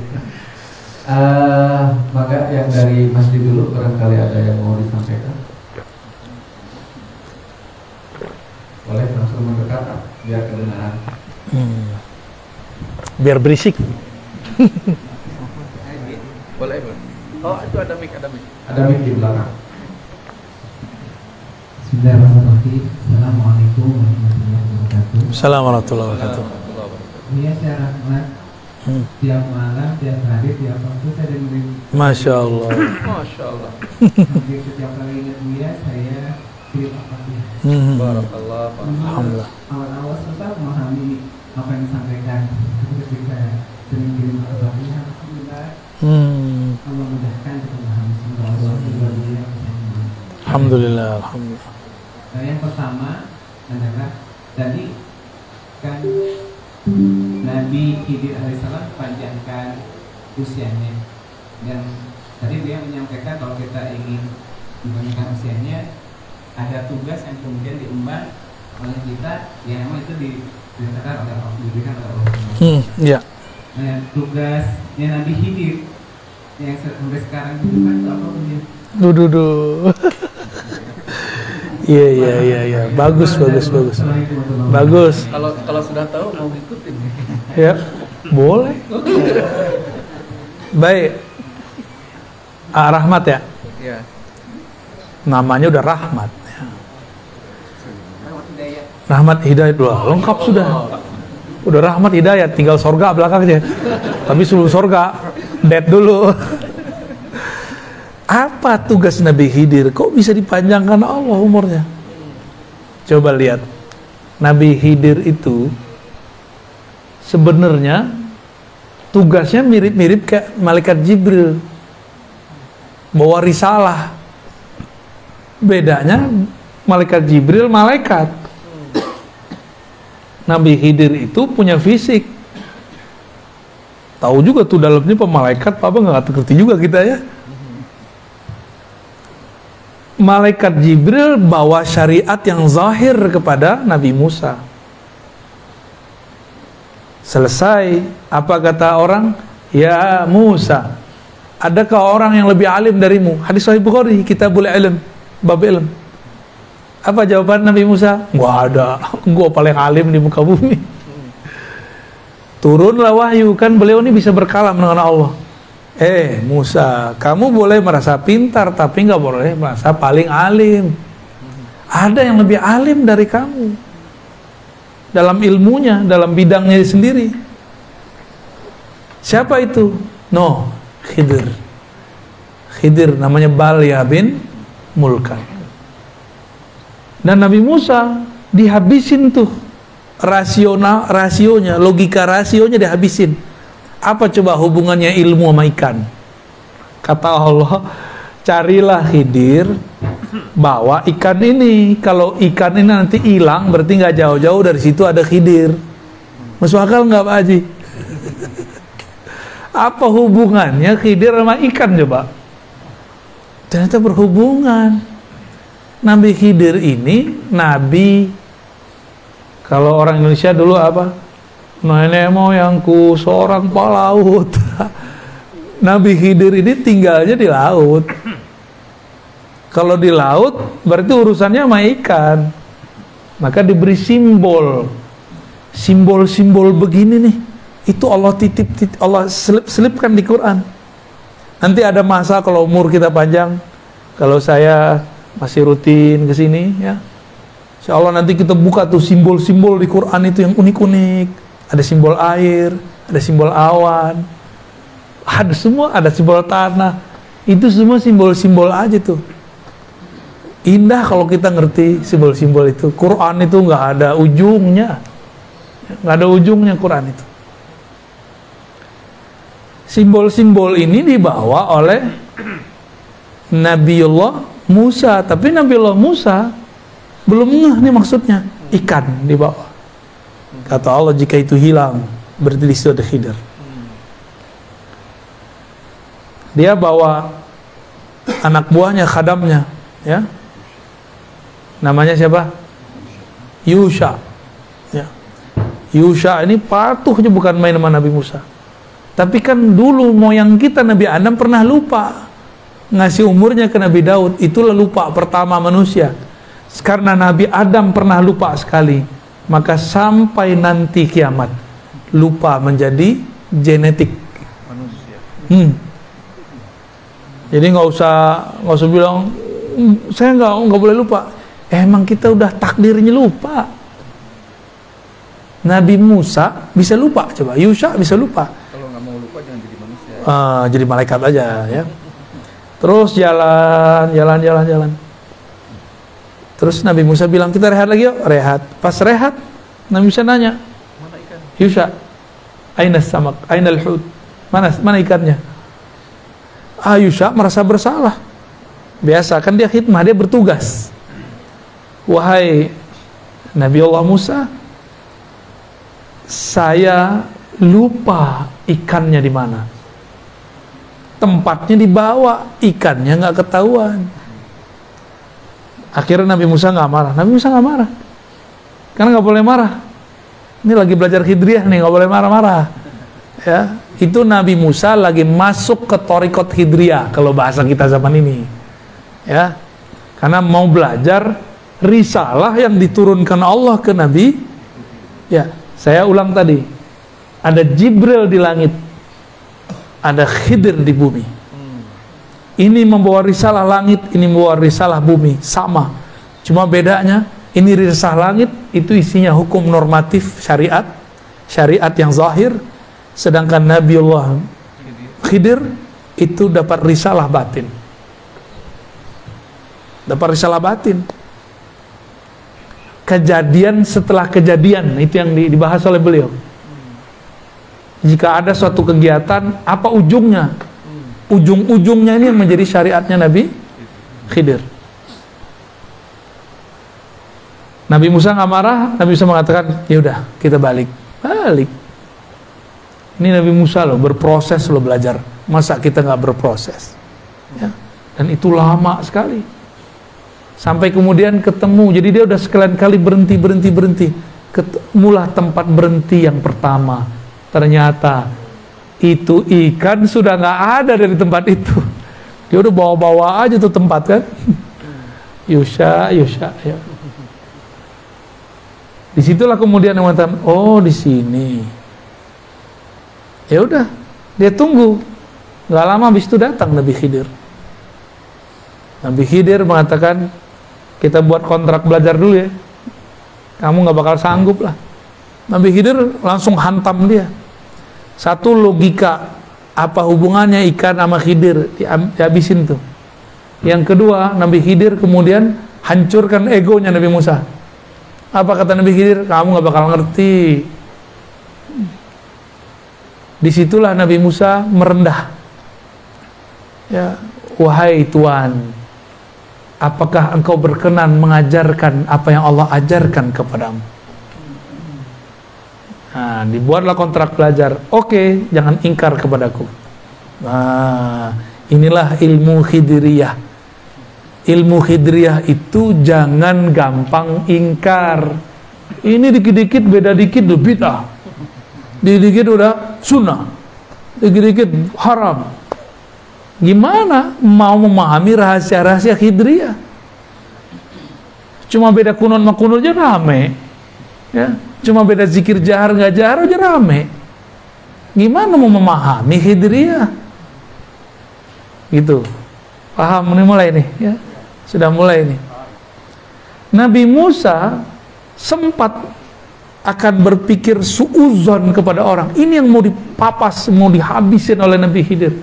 Maka yang dari masjid dulu, barangkali ada yang mau disampaikan. Boleh langsung mendekat biar kedengaran. Biar berisik. Boleh. Oh, itu ada mic. Ada mic di belakang. Bismillahirrahmanirrahim. Assalamualaikum warahmatullahi wabarakatuh. Assalamualaikum warahmatullahi wabarakatuh. Iya, saya Rahmat. Tiap malam, tiap hari, tiap waktu saya dengerin. Masya Allah. Masya Allah. Hampir setiap kali ingat dia, saya kirim apa-apa. Barakallah. Alhamdulillah. Awal-awal susah memahami apa yang disampaikan. Tapi ketika sering kirim apa-apa, alhamdulillah. Allah mudahkan kita memahami semua sesuatu dari dia. Alhamdulillah, alhamdulillah. Yang pertama adalah tadi kan Nabi Khidir alaihissalam panjangkan usianya, dan tadi dia menyampaikan kalau kita ingin memanjangkan usianya ada tugas yang kemudian diemban oleh kita, yang memang itu dikatakan oleh Allah, diberikan oleh Allah. Iya. Nah, tugasnya Nabi Khidir yang sampai sekarang itu kan apa punya? Duh. Iya. Bagus. Kalau sudah tahu mau ngikutin. Ya, boleh. Baik. Rahmat ya. Iya. Namanya udah Rahmat. Rahmat Hidayat, lengkap sudah. Udah Rahmat Hidayat, tinggal sorga belakangnya. Tapi sebelum sorga, dead dulu. Apa tugas Nabi Khidir? Kok bisa dipanjangkan Allah umurnya? Coba lihat. Nabi Khidir itu sebenarnya tugasnya mirip-mirip kayak malaikat Jibril. Bawa risalah. Bedanya malaikat Jibril malaikat. Nabi Khidir itu punya fisik. Tahu juga tuh dalamnya pemalaikat, apa nggak ngerti juga kita ya. Malaikat Jibril bawa syariat yang zahir kepada Nabi Musa. Selesai, apa kata orang? Ya Musa, adakah orang yang lebih alim darimu? Hadis Sahih Bukhari, Kitabul Ilm, bab ilm. Apa jawaban Nabi Musa? Nggak ada, gua paling alim di muka bumi. Turunlah wahyu, kan beliau ini bisa berkalam dengan Allah. Musa, kamu boleh merasa pintar, tapi nggak boleh merasa paling alim. Ada yang lebih alim dari kamu dalam ilmunya, dalam bidangnya sendiri. Siapa itu? Khidir. Khidir namanya Balya bin Mulkan. Dan Nabi Musa dihabisin tuh rasionya, logika rasionya dihabisin. Apa coba hubungannya ilmu sama ikan? Kata Allah, carilah Khidir, bawa ikan ini. Kalau ikan ini nanti hilang, berarti nggak jauh-jauh dari situ ada Khidir. Masuk akal nggak Pak Haji? Apa hubungannya Khidir sama ikan coba? Ternyata berhubungan. Nabi Khidir ini nabi, kalau orang Indonesia dulu apa? Nenek moyangku seorang pelaut. Nabi Khidir ini tinggalnya di laut. Kalau di laut berarti urusannya sama ikan. Maka diberi simbol. Simbol-simbol begini nih. Itu Allah titip Allah selipkan di Quran. Nanti ada masa kalau umur kita panjang, kalau saya masih rutin ke sini ya. Insyaallah nanti kita buka tuh simbol-simbol di Quran itu yang unik-unik. Ada simbol air, ada simbol awan. Ada semua, ada simbol tanah. Itu semua simbol-simbol aja tuh. Indah kalau kita ngerti simbol-simbol itu. Quran itu nggak ada ujungnya. Nggak ada ujungnya Quran itu. Simbol-simbol ini dibawa oleh Nabiullah Musa, tapi Nabiullah Musa belum ngeh nih maksudnya. Ikan dibawa. Kata Allah, jika itu hilang berarti di situ ada Khidir. Dia bawa anak buahnya, khadamnya, ya. Namanya siapa? Yusha. Ya. Yusha ini patuhnya bukan main sama Nabi Musa. Tapi kan dulu moyang kita Nabi Adam pernah lupa ngasih umurnya ke Nabi Daud. Itulah lupa pertama manusia. Karena Nabi Adam pernah lupa sekali, maka sampai nanti kiamat lupa menjadi genetik manusia. Jadi nggak usah bilang saya nggak boleh lupa. Emang kita udah takdirnya lupa. Nabi Musa bisa lupa, coba Yusha bisa lupa. Kalau nggak mau lupa jangan jadi manusia. Jadi malaikat aja ya. Terus jalan. Terus Nabi Musa bilang, kita rehat lagi yuk. Rehat. Pas rehat, Nabi Musa nanya, Mana ikan? Yusha, aina samak, aina al-hud? Mana ikannya? Yusha merasa bersalah. Biasa kan dia khidmah, dia bertugas. Wahai Nabi Allah Musa, saya lupa ikannya di mana. Tempatnya dibawa, ikannya nggak ketahuan. Akhirnya Nabi Musa nggak marah. Nabi Musa nggak marah, karena nggak boleh marah. Ini lagi belajar Khidriyah nih, nggak boleh marah-marah. Ya, itu Nabi Musa lagi masuk ke Thariqat Khidriyah kalau bahasa kita zaman ini. Ya, karena mau belajar risalah yang diturunkan Allah ke Nabi. Ya, saya ulang tadi, ada Jibril di langit, ada Khidir di bumi. Ini membawa risalah langit, ini membawa risalah bumi, sama. Cuma bedanya, ini risalah langit itu isinya hukum normatif syariat yang zahir, sedangkan Nabiullah Khidir itu dapat risalah batin. Dapat risalah batin. Kejadian setelah kejadian, itu yang dibahas oleh beliau. Jika ada suatu kegiatan, apa ujungnya? Ujung-ujungnya ini yang menjadi syariatnya Nabi Khidir. Nabi Musa nggak marah. Nabi Musa mengatakan, ya udah kita balik. Ini Nabi Musa loh, berproses loh belajar. Masa kita nggak berproses? Ya. Dan itu lama sekali. Sampai kemudian ketemu. Jadi dia udah sekalian kali berhenti. Ketemulah tempat berhenti yang pertama. Ternyata itu ikan sudah nggak ada dari tempat itu. Dia udah bawa-bawa aja tuh tempat kan. Yusha ya. Disitulah kemudian yang mengatakan, oh di sini. Ya udah, dia tunggu. Nggak lama habis itu datang Nabi Khidir. Nabi Khidir mengatakan, kita buat kontrak belajar dulu ya. Kamu nggak bakal sanggup lah. Nabi Khidir langsung hantam dia. Satu logika Apa hubungannya ikan sama Khidir? Dihabisin tuh. Yang kedua, Nabi Khidir kemudian hancurkan egonya Nabi Musa. Apa kata Nabi Khidir? Kamu gak bakal ngerti. Disitulah Nabi Musa merendah. Ya, wahai Tuhan, apakah engkau berkenan mengajarkan apa yang Allah ajarkan kepadamu? Nah, dibuatlah kontrak belajar. Oke, jangan ingkar kepadaku. Nah, inilah ilmu Khidiriyah. Ilmu Khidiriyah itu jangan gampang ingkar. Ini dikit-dikit beda dikit udah bid'ah, dikit-dikit udah sunnah, dikit-dikit haram. Gimana mau memahami rahasia-rahasia Khidiriyah? Cuma beda kunut sama kunut aja rame, ya. Cuma beda zikir jahar nggak jahar aja rame. Gimana mau memahami Khidiriyah? Gitu. Paham? Ini mulai nih, ya. Sudah mulai nih. Nabi Musa sempat akan berpikir suuzon kepada orang. Ini yang mau dipapas, mau dihabisin oleh Nabi Khidir.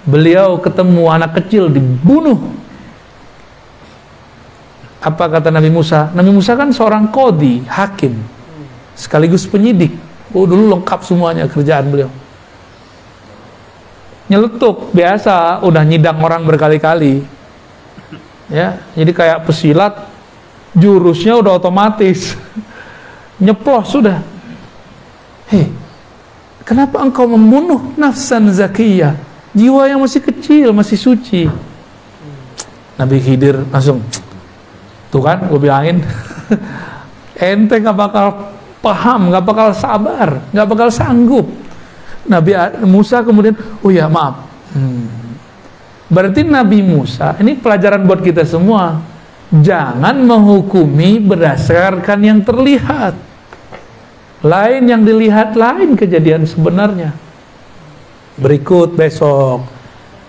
Beliau ketemu anak kecil dibunuh. Apa kata Nabi Musa? Nabi Musa kan seorang qadhi, hakim, sekaligus penyidik. Oh, dulu lengkap semuanya kerjaan beliau. Nyeletuk, biasa, udah nyidang orang berkali-kali. Ya, jadi kayak pesilat, jurusnya udah otomatis. Nyeplos sudah. Hei, kenapa engkau membunuh nafsan zakiyah? Jiwa yang masih kecil, masih suci. Nabi Khidir langsung, tuh kan, gue bilangin, ente gak bakal paham, gak bakal sabar, gak bakal sanggup. Nabi Musa kemudian, oh ya maaf. Berarti Nabi Musa, ini pelajaran buat kita semua. Jangan menghukumi berdasarkan yang terlihat. Lain yang dilihat, lain kejadian sebenarnya. Berikut besok.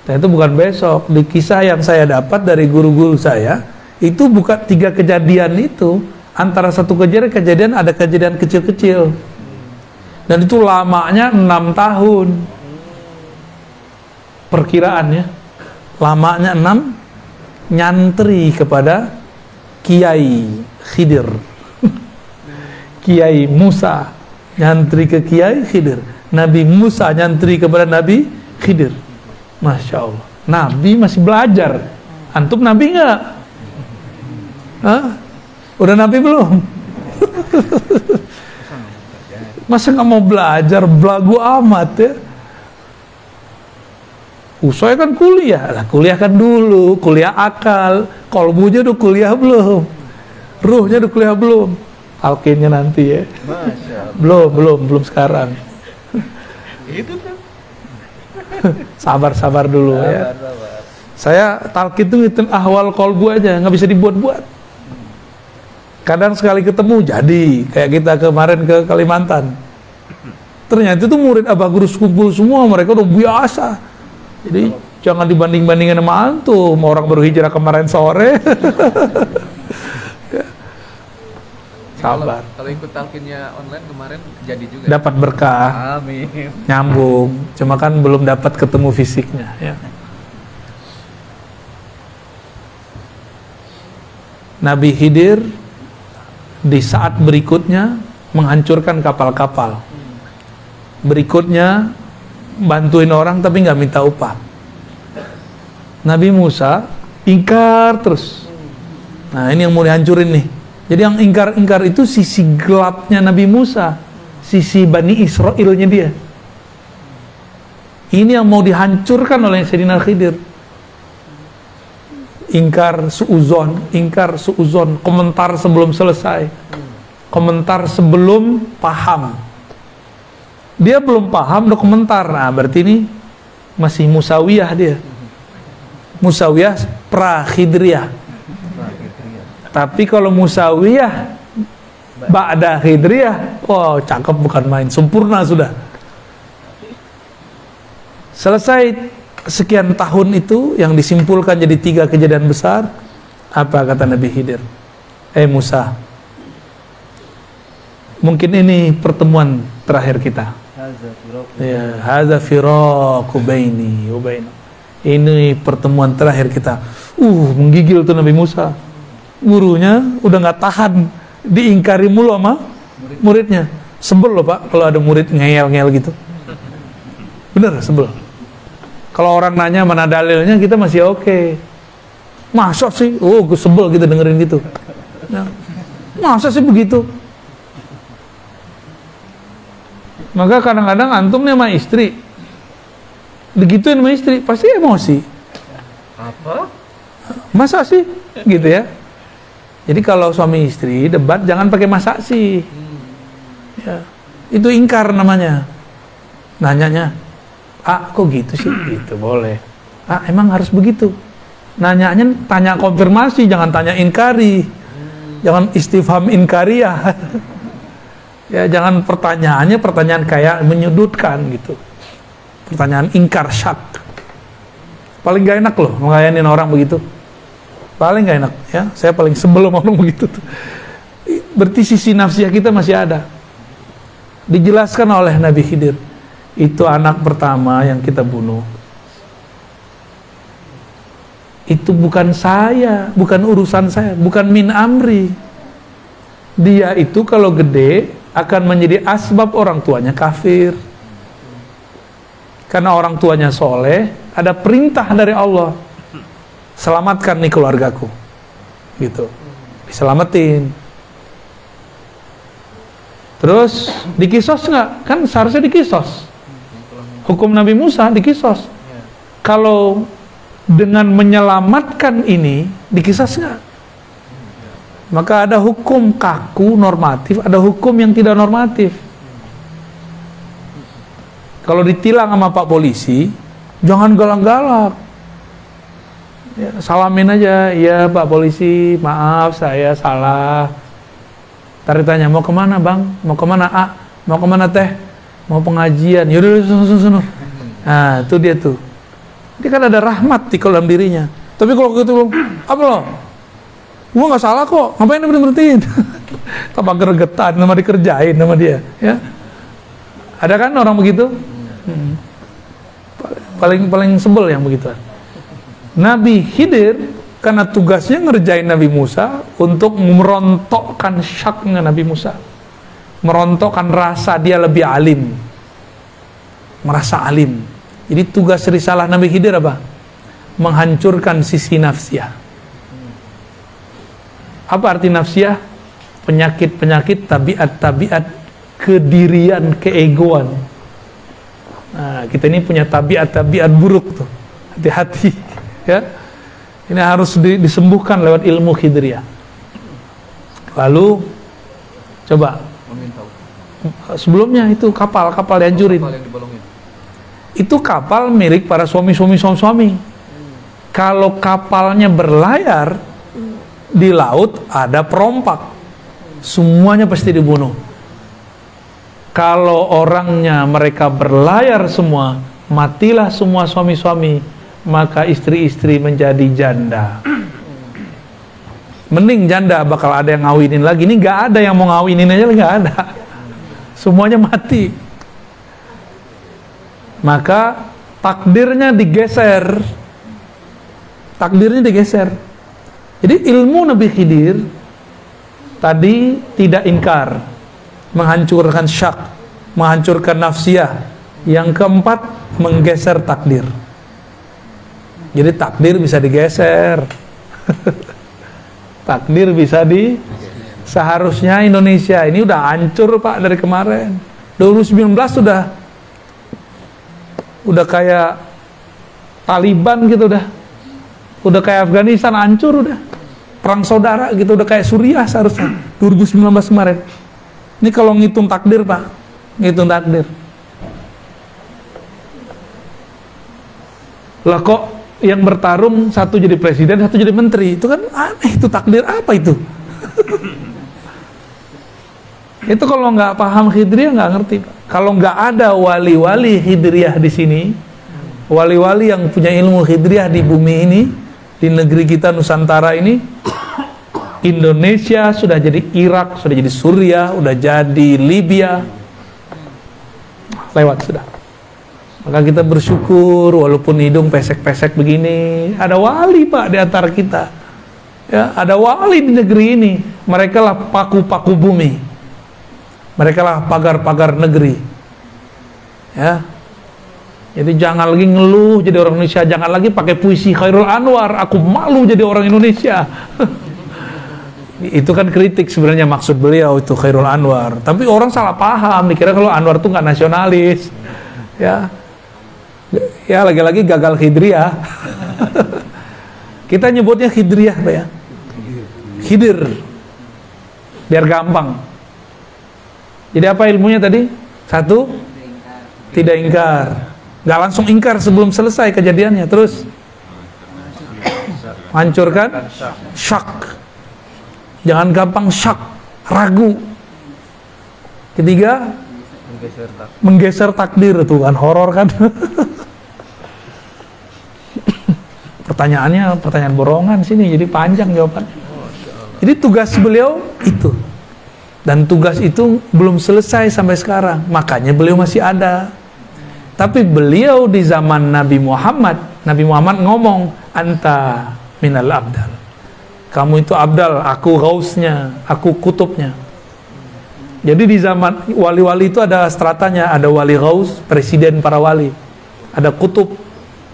Dan itu bukan besok. Di kisah yang saya dapat dari guru-guru saya, itu bukan 3 kejadian itu. Antara satu kejadian ada kejadian kecil-kecil. Dan itu lamanya 6 tahun. Perkiraannya. Lamanya 6, nyantri kepada Kiai Khidir. Kiai Musa nyantri ke Kiai Khidir. Nabi Musa nyantri kepada Nabi Khidir. Masya Allah. Nabi masih belajar. Antum Nabi nggak? Hah? Udah Nabi belum? Masa nggak mau belajar? Belagu amat ya. Saya kan kuliah. Lah, kuliah kan dulu. Kuliah akal. Kolbunya udah kuliah belum? Ruhnya udah kuliah belum? Talqinnya nanti ya. Belum sekarang. Itu tuh. Sabar dulu ya. Saya talqin itu ngitung ahwal kolbu aja, nggak bisa dibuat-buat. Kadang sekali ketemu jadi, kayak kita kemarin ke Kalimantan. Ternyata itu murid Abah Guru kumpul semua, mereka udah biasa. Jadi jangan dibanding-bandingin sama antum, orang baru hijrah kemarin sore. Sabar. Kalau ikut talqinnya online kemarin jadi juga. Dapat berkah. Amin. Nyambung. Cuma kan belum dapat ketemu fisiknya. Ya. Nabi Khidir di saat berikutnya menghancurkan kapal-kapal. Berikutnya bantuin orang tapi nggak minta upah. Nabi Musa ingkar terus. Nah ini yang mau dihancurin nih. Jadi yang ingkar-ingkar itu sisi gelapnya Nabi Musa, sisi Bani Israilnya dia. Ini yang mau dihancurkan oleh Sayyidina Khidir. Ingkar suuzon, komentar sebelum selesai, komentar sebelum paham. Dia belum paham udah komentar. Nah berarti ini masih Musawiyah dia. Musawiyah pra-Khidriyah. Tapi kalau Musawiyah ba'da Khidriyah, oh cakep bukan main, sempurna sudah. Selesai sekian tahun itu yang disimpulkan jadi 3 kejadian besar. Apa kata Nabi Khidir? Musa, mungkin ini pertemuan terakhir kita. Ya, hadza firaqu baini wa baina. Ini pertemuan terakhir kita. Menggigil tuh Nabi Musa. Gurunya udah nggak tahan, diingkari mulu sama muridnya. Sebel loh Pak kalau ada murid ngeyel-ngeyel gitu. Bener, sebel. Kalau orang nanya mana dalilnya, kita masih oke. Masa sih? Gue sebel gitu dengerin gitu. Nah, masa sih begitu? Maka kadang-kadang antum nih sama istri, digituin sama istri, pasti emosi. Apa? Masa sih? Gitu ya. Jadi kalau suami istri debat jangan pakai masa sih. Ya, itu ingkar namanya. Nanyanya, kok gitu sih? Gitu boleh. Emang harus begitu? Nanyanya tanya konfirmasi, jangan tanya ingkari. Jangan istifham inkariyah. Ya, jangan pertanyaannya pertanyaan kayak menyudutkan gitu. Pertanyaan ingkar syak. Paling gak enak loh ngelayanin orang begitu. Paling gak enak ya. Saya paling sebel sama orang begitu tuh. Berarti sisi nafsiyah kita masih ada. Dijelaskan oleh Nabi Khidir, itu anak pertama yang kita bunuh. Itu bukan saya, bukan urusan saya, bukan min amri. Dia itu kalau gede akan menjadi asbab orang tuanya kafir. Karena orang tuanya soleh, ada perintah dari Allah, selamatkan nih keluargaku, gitu, diselamatin. Terus dikisos nggak? Kan seharusnya dikisos. Hukum Nabi Musa dikisos. Kalau dengan menyelamatkan ini dikisos nggak? Maka ada hukum kaku normatif, ada hukum yang tidak normatif. Kalau ditilang sama Pak Polisi, jangan galak-galak. Ya, salamin aja, ya Pak Polisi, maaf saya salah. Ntar ditanya, mau kemana Bang? Mau kemana Mau kemana Teh? Mau pengajian. Yaudah, sono. Nah, itu dia tuh. Dia kan ada rahmat di dalam dirinya. Tapi kalau gitu, apa lo? Gua nggak salah kok, ngapain berhentiin? Tambah gregetan, nama dikerjain sama dia, ya. Ada kan orang begitu? Paling sebel yang begitu. Nabi Khidir karena tugasnya ngerjain Nabi Musa untuk merontokkan syaknya Nabi Musa, merontokkan rasa dia lebih alim, merasa alim. Jadi tugas risalah Nabi Khidir apa? Menghancurkan sisi nafsiyah. Apa arti nafsiyah? Penyakit-penyakit, tabiat-tabiat kedirian, keegoan. Nah, kita ini punya tabiat-tabiat buruk tuh. Hati-hati, ya. Ini harus disembuhkan lewat ilmu Khidriyah. Lalu coba sebelumnya itu kapal dihancurin. Kapal yang dibolongin. Itu kapal milik para suami. Kalau kapalnya berlayar di laut, ada perompak, semuanya pasti dibunuh. Kalau orangnya mereka berlayar semua, matilah semua suami-suami, maka istri-istri menjadi janda. Mending janda bakal ada yang ngawinin lagi. Ini nggak ada yang mau ngawinin aja, nggak ada. Semuanya mati. Maka takdirnya digeser. Jadi ilmu Nabi Khidir tadi tidak ingkar, menghancurkan syak, menghancurkan nafsiyah. Yang keempat, menggeser takdir. Jadi takdir bisa digeser. Takdir bisa seharusnya Indonesia ini udah hancur Pak dari kemarin. 2019 udah kayak Taliban gitu udah kayak Afghanistan, hancur udah. Perang saudara gitu, udah kayak Suriah seharusnya 2019 kemarin. Ini kalau ngitung takdir Pak, ngitung takdir. Lah kok yang bertarung satu jadi presiden, satu jadi menteri, itu kan aneh, itu takdir apa itu? Itu kalau nggak paham Khidriyah nggak ngerti Pak. Kalau nggak ada wali-wali Khidriyah di sini, wali-wali yang punya ilmu Khidriyah di bumi ini, di negeri kita Nusantara ini, Indonesia sudah jadi Irak, sudah jadi Suriah, sudah jadi Libya, lewat sudah. Maka kita bersyukur walaupun hidung pesek-pesek begini, ada wali Pak di antara kita. Ya, ada wali di negeri ini. Mereka lah paku-paku bumi. Mereka lah pagar-pagar negeri. Ya. Jadi jangan lagi ngeluh jadi orang Indonesia, jangan lagi pakai puisi Khairul Anwar, aku malu jadi orang Indonesia. Itu kan kritik sebenarnya maksud beliau itu Khairul Anwar. Tapi orang salah paham, dikira kalau Anwar itu nggak nasionalis. Ya. Ya lagi-lagi gagal Hidriyah. Kita nyebutnya Hidriyah, Pak ya. Khidir. Biar gampang. Jadi apa ilmunya tadi? Satu, tidak ingkar. Nggak langsung ingkar sebelum selesai kejadiannya. Terus hancurkan syak. Jangan gampang syak, ragu. Ketiga, menggeser takdir. Itu kan horor kan. Pertanyaannya pertanyaan borongan sini, jadi panjang jawabannya. Jadi tugas beliau itu. Dan tugas itu belum selesai sampai sekarang. Makanya beliau masih ada. Tapi beliau di zaman Nabi Muhammad ngomong, anta minal abdal. Kamu itu abdal, aku ghausnya, aku kutubnya. Jadi di zaman wali-wali itu ada stratanya, ada wali ghaus, presiden para wali. Ada kutub,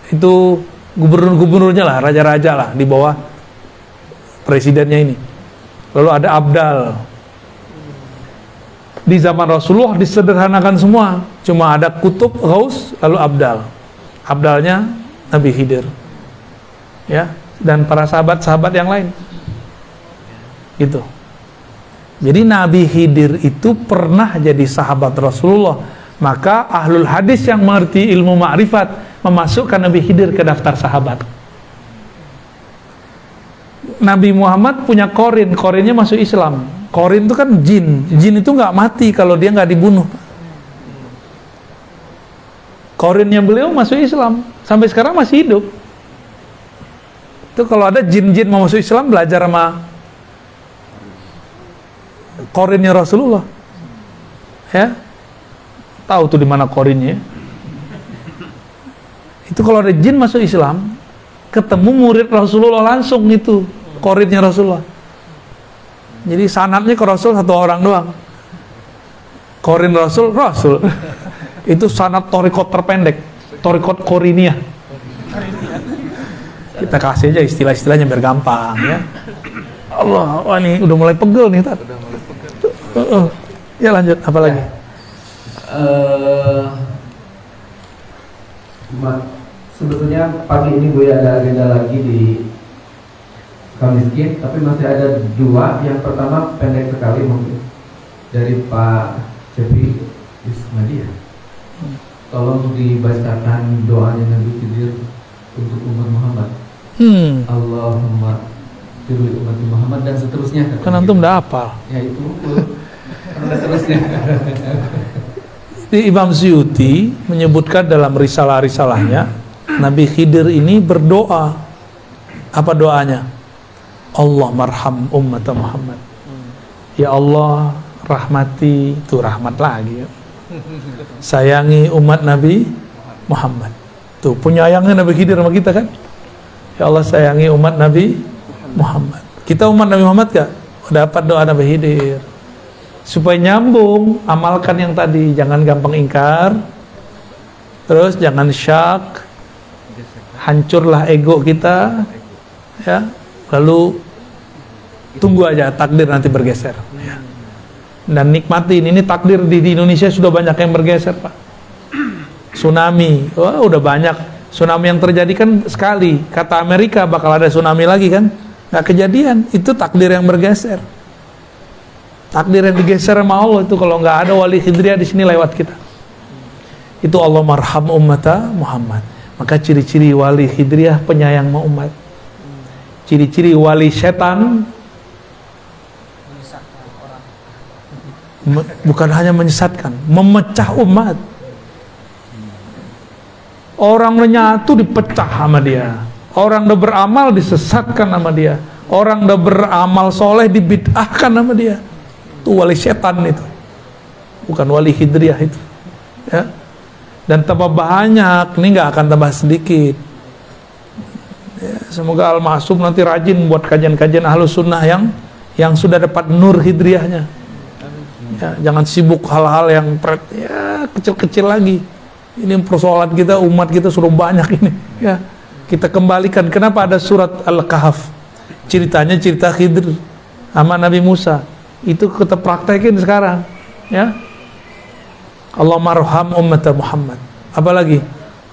itu gubernur-gubernurnya lah, raja-raja lah di bawah presidennya ini. Lalu ada abdal. Di zaman Rasulullah disederhanakan semua, cuma ada kutub, ghaus, lalu abdal. Abdalnya Nabi Khidir, ya, dan para sahabat-sahabat yang lain. Gitu. Jadi Nabi Khidir itu pernah jadi sahabat Rasulullah. Maka ahlul hadis yang mengerti ilmu ma'rifat memasukkan Nabi Khidir ke daftar sahabat. Nabi Muhammad punya korin, korinnya masuk Islam. Korin itu kan jin. Jin itu nggak mati kalau dia nggak dibunuh. Korinnya beliau masuk Islam, sampai sekarang masih hidup. Itu kalau ada jin-jin mau masuk Islam, belajar sama korinnya Rasulullah. Ya, tahu tuh di mana korinnya. Itu kalau ada jin masuk Islam, ketemu murid Rasulullah langsung itu korinnya Rasulullah. Jadi sanadnya ke Rasul satu orang doang. Korin Rasul. Itu sanad torikot terpendek, torikot koriniyah. Kita kasih aja istilah-istilahnya biar gampang ya. Allah, wah ini udah mulai pegel nih Tat. Ya lanjut, apa lagi? Sebetulnya pagi ini gue ada agenda lagi di Kamiskin, tapi masih ada dua. Yang pertama pendek sekali mungkin dari Pak Cepi Ismadia. Tolong dibacakan doanya Nabi Khidir untuk umat Muhammad. Allahumma firli umat Muhammad dan seterusnya. Kan antum udah hafal. Ya itu seterusnya. Di Imam Suyuti menyebutkan dalam risalah-risalahnya, Nabi Khidir ini berdoa. Apa doanya? Allah marham ummat Muhammad. Ya Allah rahmati, itu rahmat lagi ya. Sayangi umat Nabi Muhammad. Tuh penyayangnya Nabi Khidir sama kita kan. Ya Allah sayangi umat Nabi Muhammad. Kita umat Nabi Muhammad gak? Dapat doa Nabi Khidir. Supaya nyambung, amalkan yang tadi, jangan gampang ingkar. Terus jangan syak. Hancurlah ego kita. Ya. Lalu tunggu aja takdir nanti bergeser ya. Dan nikmatin ini takdir di Indonesia sudah banyak yang bergeser Pak. Tsunami, wah udah banyak. Tsunami yang terjadi kan sekali. Kata Amerika bakal ada tsunami lagi kan, nggak kejadian. Itu takdir yang bergeser. Takdir yang digeser sama Allah itu. Kalau nggak ada wali Khidriyah di sini lewat kita. Itu Allah marham ummata Muhammad. Maka ciri-ciri wali Khidriyah penyayang sama umat. Ciri-ciri wali setan bukan hanya menyesatkan, memecah umat. Orang udah nyatu dipecah sama dia. Orang udah beramal disesatkan sama dia. Orang udah beramal soleh dibid'ahkan sama dia. Itu wali setan itu. Bukan wali Khidriyah itu. Ya. dan tambah banyak, ini nggak akan tambah sedikit. Ya, semoga Al-Ma'sum nanti rajin buat kajian-kajian Ahlus Sunnah yang sudah dapat nur hidriyahnya. Ya, jangan sibuk hal-hal yang ya kecil-kecil lagi. Ini persoalan kita, umat kita sudah banyak ini. Ya, kita kembalikan. Kenapa ada surat Al-Kahf? Ceritanya cerita Khidir sama Nabi Musa. Itu kita praktekin sekarang. Ya, Allahumma arham ummat Muhammad. Apalagi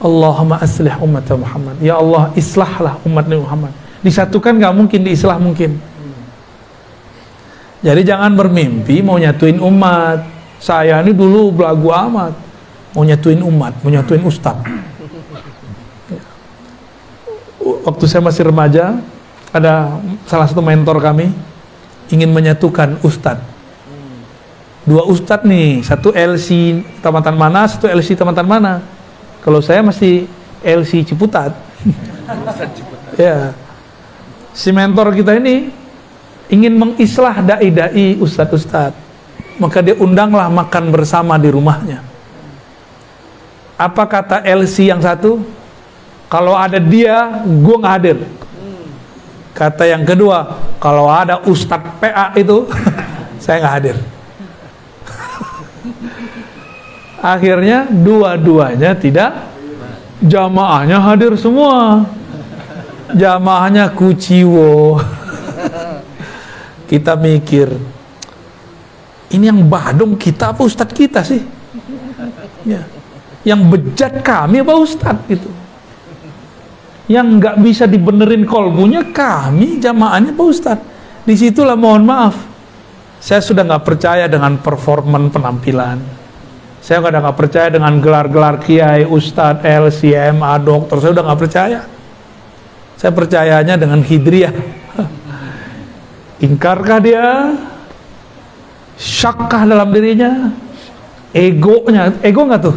Allahumma aslih ummat Muhammad. Ya Allah, islahlah umat Nabi Muhammad. Disatukan nggak mungkin, diislah mungkin. Jadi jangan bermimpi mau nyatuin umat. Saya ini dulu belagu amat, mau nyatuin umat, mau nyatuin ustadz. Waktu saya masih remaja, ada salah satu mentor kami ingin menyatukan ustadz. Dua ustadz nih, satu LC Tamatan mana, satu LC Tamatan mana. Kalau saya masih LC Ciputat. Ya, si mentor kita ini ingin mengislah dai-dai ustadz-ustadz, maka dia undanglah makan bersama di rumahnya. Apa kata LC yang satu? Kalau ada dia, gue nggak hadir. Kata yang kedua, kalau ada ustadz PA itu, saya nggak hadir. Akhirnya dua-duanya tidak, jamaahnya hadir semua, jamaahnya kuciwo. Kita mikir, ini yang badung kita apa ustadz kita sih? Ya. Yang bejat kami apa ustadz gitu? Yang nggak bisa dibenerin kolbunya kami, jamaahnya apa ustadz? Disitulah mohon maaf, saya sudah nggak percaya dengan performan penampilan. Saya udah nggak percaya dengan gelar-gelar kiai, ustadz, LCMA, dokter. Saya udah nggak percaya. Saya percayanya dengan hidriyah. Ingkarkah dia? Syakkah dalam dirinya? Egonya, ego nggak tuh?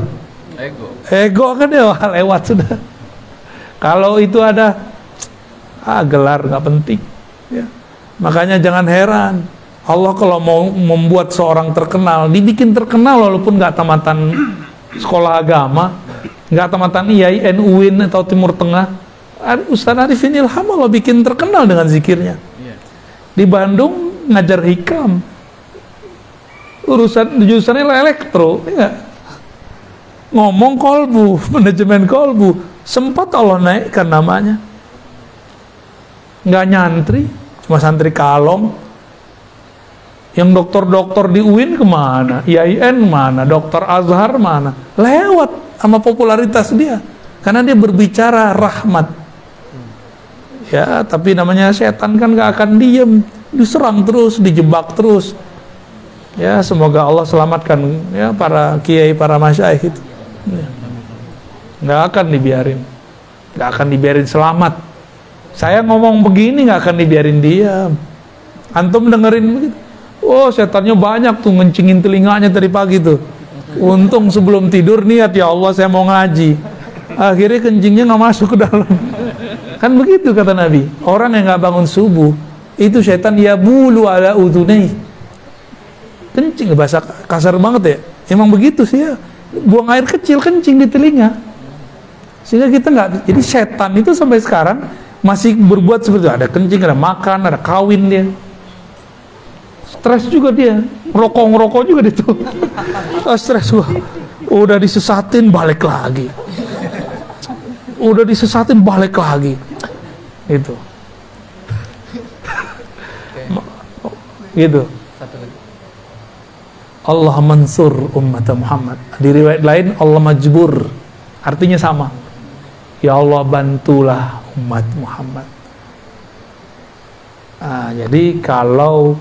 Ego kan ya lewat sudah. Kalau itu ada, gelar nggak penting. Ya. Makanya jangan heran. Allah kalau mau membuat seorang terkenal, dibikin terkenal walaupun nggak tamatan sekolah agama, nggak tamatan IAIN, UIN atau Timur Tengah. Ustaz Arifin Ilham Allah bikin terkenal dengan zikirnya. Di Bandung ngajar hikam, jurusannya elektro, ya. Ngomong kolbu, manajemen kolbu, sempat Allah naikkan namanya. Nggak nyantri, cuma santri kalong. Yang dokter-dokter di UIN kemana? IAIN mana? Dokter Azhar mana? Lewat sama popularitas dia, karena dia berbicara rahmat. Ya, tapi namanya setan kan gak akan diem, diserang terus, dijebak terus. Ya, semoga Allah selamatkan ya para kiai, para masyaikh itu. Ya. Gak akan dibiarin, gak akan dibiarin selamat. Saya ngomong begini gak akan dibiarin diam. Antum dengerin begitu. Oh, setannya banyak tuh ngencingin telinganya tadi pagi tuh. Untung sebelum tidur niat, ya Allah saya mau ngaji. Akhirnya kencingnya nggak masuk ke dalam. Kan begitu kata Nabi. Orang yang nggak bangun subuh itu setan ya bulu ala udunai. Kencing, bahasa kasar banget ya. Emang begitu sih ya. Buang air kecil kencing di telinga. Sehingga kita nggak. Jadi setan itu sampai sekarang masih berbuat seperti itu. Ada kencing, ada makan, ada kawin dia. Stres juga dia, ngerokok juga dia tuh. Stres gua. Udah disesatin balik lagi. Udah disesatin balik lagi. Itu. Gitu. Allah mansur umat Muhammad. Di riwayat lain Allah majbur. Artinya sama. Ya Allah bantulah umat Muhammad. Jadi kalau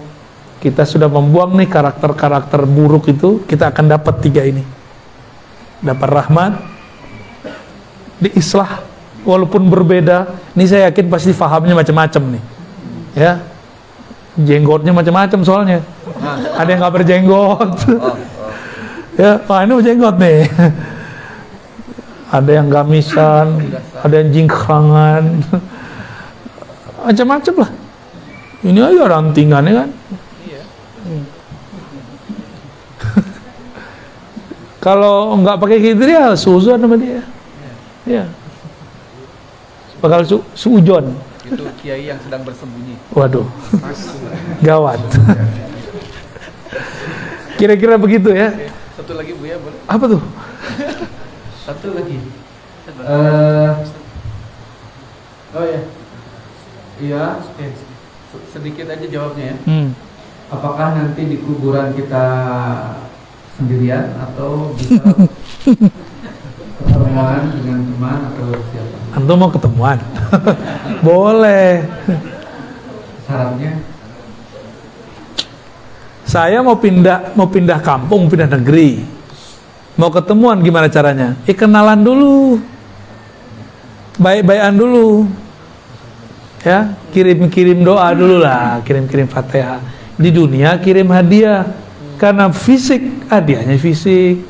kita sudah membuang nih karakter-karakter buruk itu, kita akan dapat 3 ini. Dapat rahmat, diislah, walaupun berbeda. Ini saya yakin pasti fahamnya macam-macam nih. Ya, jenggotnya macam-macam soalnya. Ada yang nggak berjenggot. Ya, ini berjenggot nih. Ada yang gamisan, ada yang jingkrangan. Macam-macam lah. Ini aja rantingannya kan. Kalau nggak pakai gitu ya suzon sama dia. Ya. Bakal suujon. Itu kiai yang sedang bersembunyi. Waduh. Gawat. Kira-kira begitu ya. Satu lagi Bu ya, boleh? Apa tuh? Satu lagi. Oh ya. Iya. Sedikit aja jawabnya ya. Apakah nanti di kuburan kita sendirian atau bisa ketemuan dengan teman atau siapa? Antum mau ketemuan? Boleh. Syaratnya? Saya mau pindah kampung, pindah negeri. Mau ketemuan gimana caranya? Kenalan dulu. Baik-baikan dulu. Ya, kirim-kirim doa dulu lah, kirim-kirim Fatihah. Di dunia kirim hadiah. Karena fisik, hadiahnya fisik.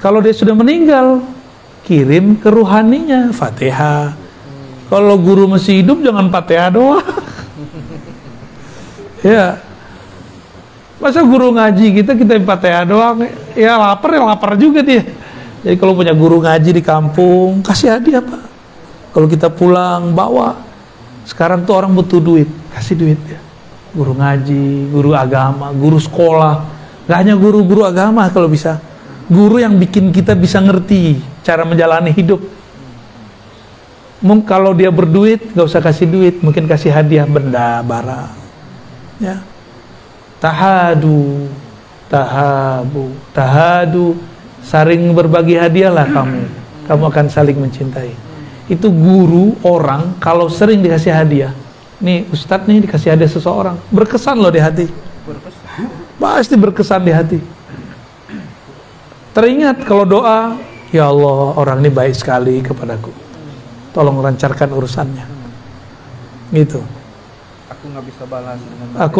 Kalau dia sudah meninggal, kirim ke ruhaninya Fatihah. Kalau guru masih hidup jangan Fatihah doang. Ya. Masa guru ngaji kita Fatihah doang? Ya lapar juga dia. Jadi kalau punya guru ngaji di kampung, kasih hadiah Pak. Kalau kita pulang bawa. Sekarang tuh orang butuh duit, kasih duit ya. Guru ngaji, guru agama, guru sekolah. Gak hanya guru-guru agama kalau bisa. Guru yang bikin kita bisa ngerti cara menjalani hidup. Kalau dia berduit, gak usah kasih duit, mungkin kasih hadiah benda, barang. Ya. Tahadu, saling berbagi hadiahlah kamu akan saling mencintai. Itu guru orang kalau sering dikasih hadiah. Nih Ustadz nih dikasih hadiah seseorang, berkesan loh di hati. Pasti berkesan di hati. Teringat kalau doa, ya Allah orang ini baik sekali kepadaku, tolong lancarkan urusannya. Gitu. Aku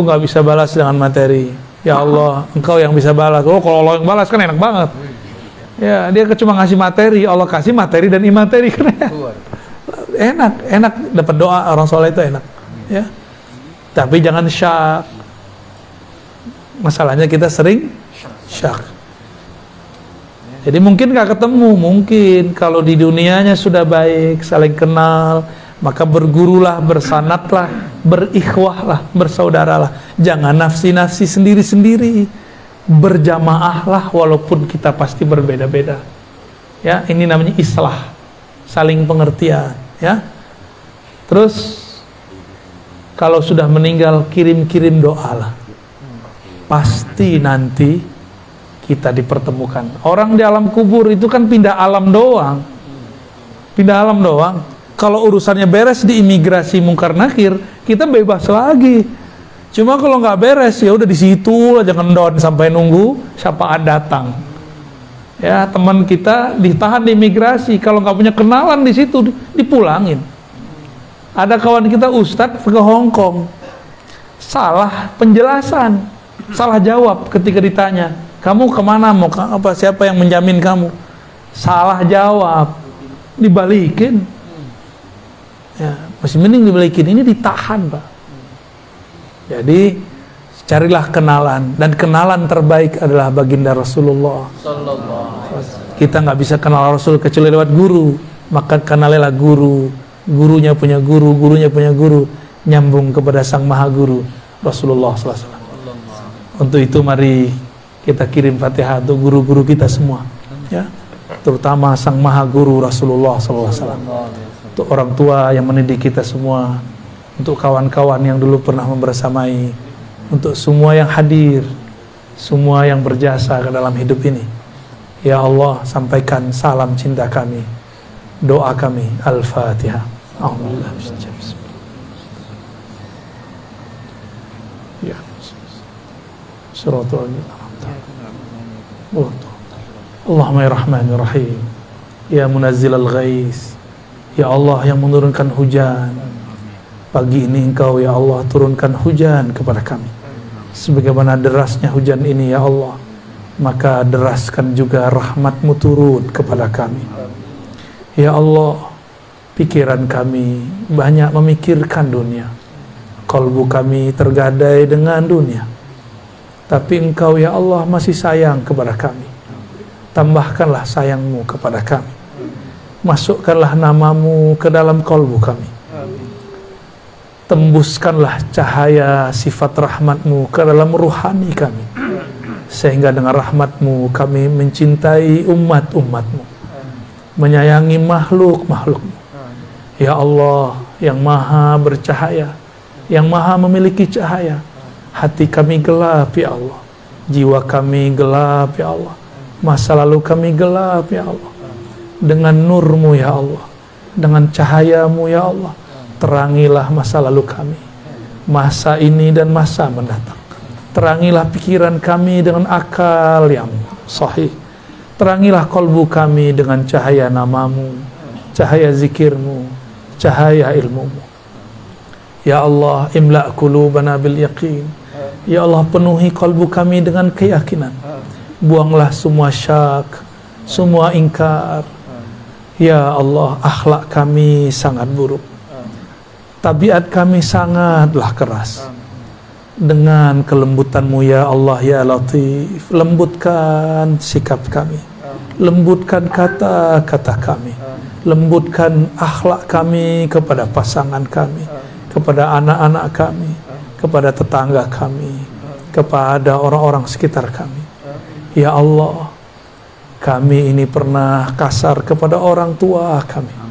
nggak bisa balas dengan materi. Ya Allah, Engkau yang bisa balas. Oh, kalau Allah yang balas kan enak banget. Ya, dia cuma ngasih materi, Allah kasih materi dan imateri kan. Enak dapat doa orang soleh itu enak. Ya. Tapi jangan syak. Masalahnya kita sering syak. Jadi mungkin nggak ketemu, mungkin kalau di dunianya sudah baik, saling kenal, maka bergurulah, bersanatlah, berikhwahlah, bersaudaralah. Jangan nafsi-nafsi sendiri-sendiri. Berjamaahlah walaupun kita pasti berbeda-beda. Ya, ini namanya islah, saling pengertian, ya. Terus kalau sudah meninggal kirim-kirim doalah. Pasti nanti kita dipertemukan. Orang di alam kubur itu kan pindah alam doang. Pindah alam doang. Kalau urusannya beres di imigrasi mungkar nakir, kita bebas lagi. Cuma kalau nggak beres, ya udah di situ aja ngendon sampai nunggu syafa'at datang. Ya, teman kita ditahan di imigrasi, kalau nggak punya kenalan di situ dipulangin. Ada kawan kita Ustadz ke Hong Kong, salah penjelasan, salah jawab ketika ditanya, kamu kemana, mau apa, siapa yang menjamin kamu? Salah jawab, dibalikin. Ya, masih mending dibalikin, ini ditahan Pak. Jadi carilah kenalan, dan kenalan terbaik adalah baginda Rasulullah. Kita nggak bisa kenal Rasul kecuali lewat guru, maka kenalilah guru, gurunya punya guru, gurunya punya guru, nyambung kepada sang maha guru Rasulullah SAW. Untuk itu mari kita kirim Fatihah untuk guru-guru kita semua, ya, terutama sang maha guru Rasulullah SAW. Untuk orang tua yang mendidik kita semua, untuk kawan-kawan yang dulu pernah membersamai, untuk semua yang hadir, semua yang berjasa ke dalam hidup ini. Ya Allah, sampaikan salam cinta kami, doa kami. Al-Fatihah. Ya. Allahumma ya Rahman ya Rahim, ya Munazzil al-Ghais, ya Allah yang menurunkan hujan. Pagi ini Engkau ya Allah turunkan hujan kepada kami. Sebagaimana derasnya hujan ini ya Allah, maka deraskan juga rahmat-Mu turun kepada kami. Ya Allah, pikiran kami banyak memikirkan dunia, kalbu kami tergadai dengan dunia. Tapi Engkau ya Allah masih sayang kepada kami. Tambahkanlah sayang-Mu kepada kami. Masukkanlah nama-Mu ke dalam kalbu kami. Tembuskanlah cahaya sifat rahmat-Mu ke dalam ruhani kami. Sehingga dengan rahmat-Mu kami mencintai umat-umat-Mu, menyayangi makhluk-makhluk-Mu. Ya Allah yang maha bercahaya, yang maha memiliki cahaya, hati kami gelap ya Allah, jiwa kami gelap ya Allah, masa lalu kami gelap ya Allah. Dengan nur-Mu ya Allah, dengan cahaya-Mu ya Allah, terangilah masa lalu kami, masa ini dan masa mendatang. Terangilah pikiran kami dengan akal yang sahih. Terangilah kalbu kami dengan cahaya nama-Mu, cahaya zikir-Mu, cahaya ilmu-Mu. Ya Allah, imla' qulubana bil yaqin. Ya Allah, penuhi kalbu kami dengan keyakinan. Buanglah semua syak, semua ingkar. Ya Allah, akhlak kami sangat buruk. Tabiat kami sangatlah keras. Dengan kelembutan-Mu ya Allah ya Latif, lembutkan sikap kami, lembutkan kata-kata kami, lembutkan akhlak kami kepada pasangan kami, kepada anak-anak kami, kepada tetangga kami, kepada orang-orang sekitar kami. Ya Allah, kami ini pernah kasar kepada orang tua kami.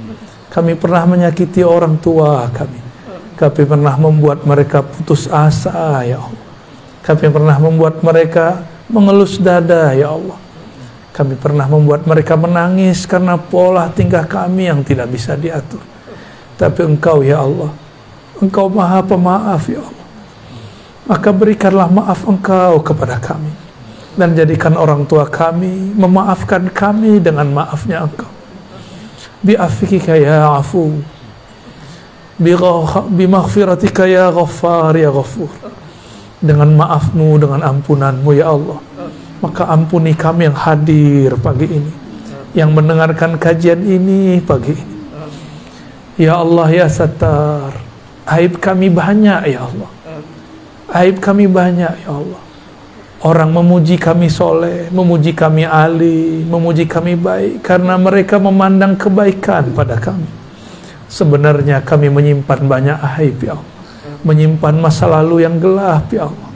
Kami pernah menyakiti orang tua kami. Kami pernah membuat mereka putus asa, ya Allah. Kami pernah membuat mereka mengelus dada, ya Allah. Kami pernah membuat mereka menangis karena pola tingkah kami yang tidak bisa diatur. Tapi Engkau, ya Allah, Engkau maha pemaaf, ya Allah. Maka berikanlah maaf Engkau kepada kami. Dan jadikan orang tua kami memaafkan kami dengan maafnya Engkau. Bi'afika ya afu, bimaghfiratika ya ghaffar ya ghafur. Dengan maaf-Mu, dengan ampunan-Mu ya Allah, maka ampuni kami yang hadir pagi ini, yang mendengarkan kajian ini pagi ini. Ya Allah ya Sattar, aib kami banyak ya Allah, aib kami banyak ya Allah. Orang memuji kami soleh, memuji kami alim, memuji kami baik karena mereka memandang kebaikan pada kami. Sebenarnya kami menyimpan banyak aib ya Allah, menyimpan masa lalu yang gelap ya Allah,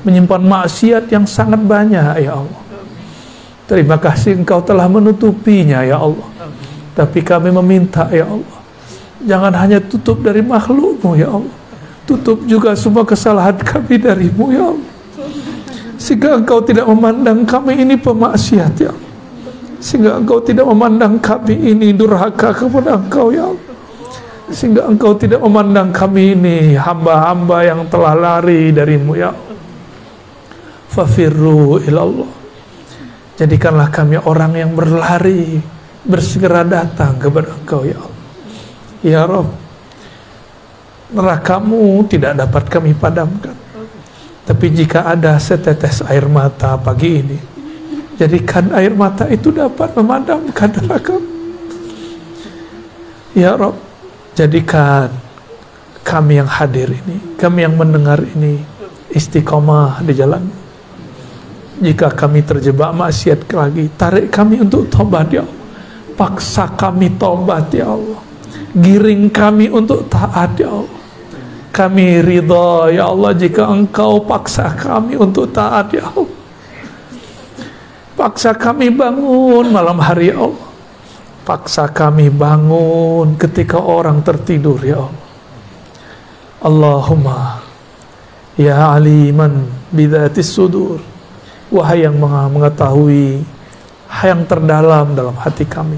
menyimpan maksiat yang sangat banyak ya Allah. Terima kasih Engkau telah menutupinya ya Allah. Tapi kami meminta ya Allah, jangan hanya tutup dari makhluk-Mu ya Allah, tutup juga semua kesalahan kami dari-Mu ya Allah. Sehingga Engkau tidak memandang kami ini pemaksiat ya Allah, sehingga Engkau tidak memandang kami ini durhaka kepada Engkau ya Allah, sehingga Engkau tidak memandang kami ini hamba-hamba yang telah lari dari-Mu ya Allah. Fafirru ilallah, jadikanlah kami orang yang berlari, bersegera datang kepada Engkau ya Allah. Ya Rabb, neraka-Mu tidak dapat kami padamkan, tapi jika ada setetes air mata pagi ini, jadikan air mata itu dapat memadamkan neraka. Ya Rabb, jadikan kami yang hadir ini, kami yang mendengar ini istiqomah di jalan. Jika kami terjebak maksiat lagi, tarik kami untuk tobat ya Allah. Paksa kami tobat ya Allah. Giring kami untuk taat ya Allah. Kami ridha ya Allah jika Engkau paksa kami untuk taat ya Allah. Paksa kami bangun malam hari ya Allah. Paksa kami bangun ketika orang tertidur ya Allah. Allahumma ya aliman bidzatis sudur, wahai yang mengetahui yang terdalam dalam hati kami,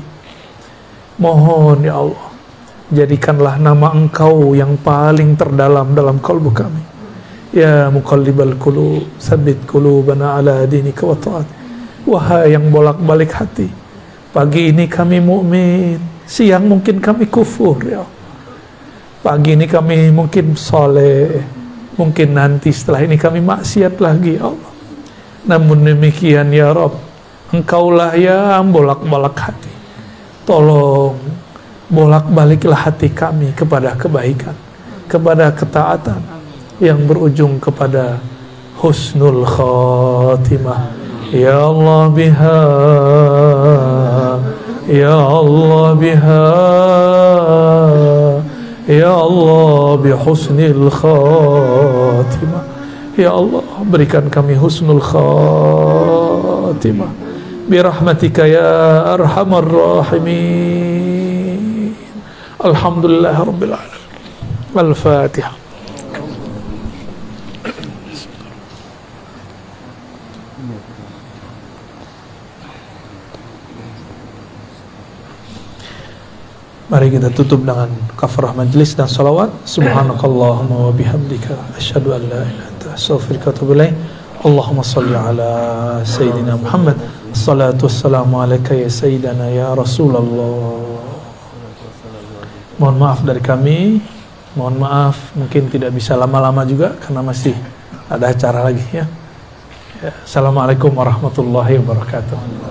mohon ya Allah, jadikanlah nama Engkau yang paling terdalam dalam kalbu kami. Ya muqallibal qulub, tsabbit qulubana ala dinika wa ta'at. Wahai yang bolak-balik hati, pagi ini kami mukmin, siang mungkin kami kufur ya. Pagi ini kami mungkin soleh, mungkin nanti setelah ini kami maksiat lagi ya Allah. Namun demikian ya Rabb, Engkaulah yang bolak-balik hati. Tolong bolak-baliklah hati kami kepada kebaikan, kepada ketaatan yang berujung kepada husnul khatimah. Ya Allah biha, Ya Allah biha, Ya Allah bihusnil khatimah. Ya Allah, berikan kami husnul khatimah birahmatika ya arhamar rahimin. Alhamdulillah rabbil alamin. Al-Fatihah. Mari kita tutup dengan kafarah majlis dan salawat. Subhanakallahumma wa bihamdika asyhadu an la ilaha illa anta astaghfiruka wa atubu ilaik. Allahumma salli ala sayyidina Muhammad. Assalatu wassalamu alayka ya sayyidana ya Rasulullah. Mohon maaf dari kami. Mohon maaf mungkin tidak bisa lama-lama juga karena masih ada acara lagi ya. Assalamualaikum warahmatullahi wabarakatuh.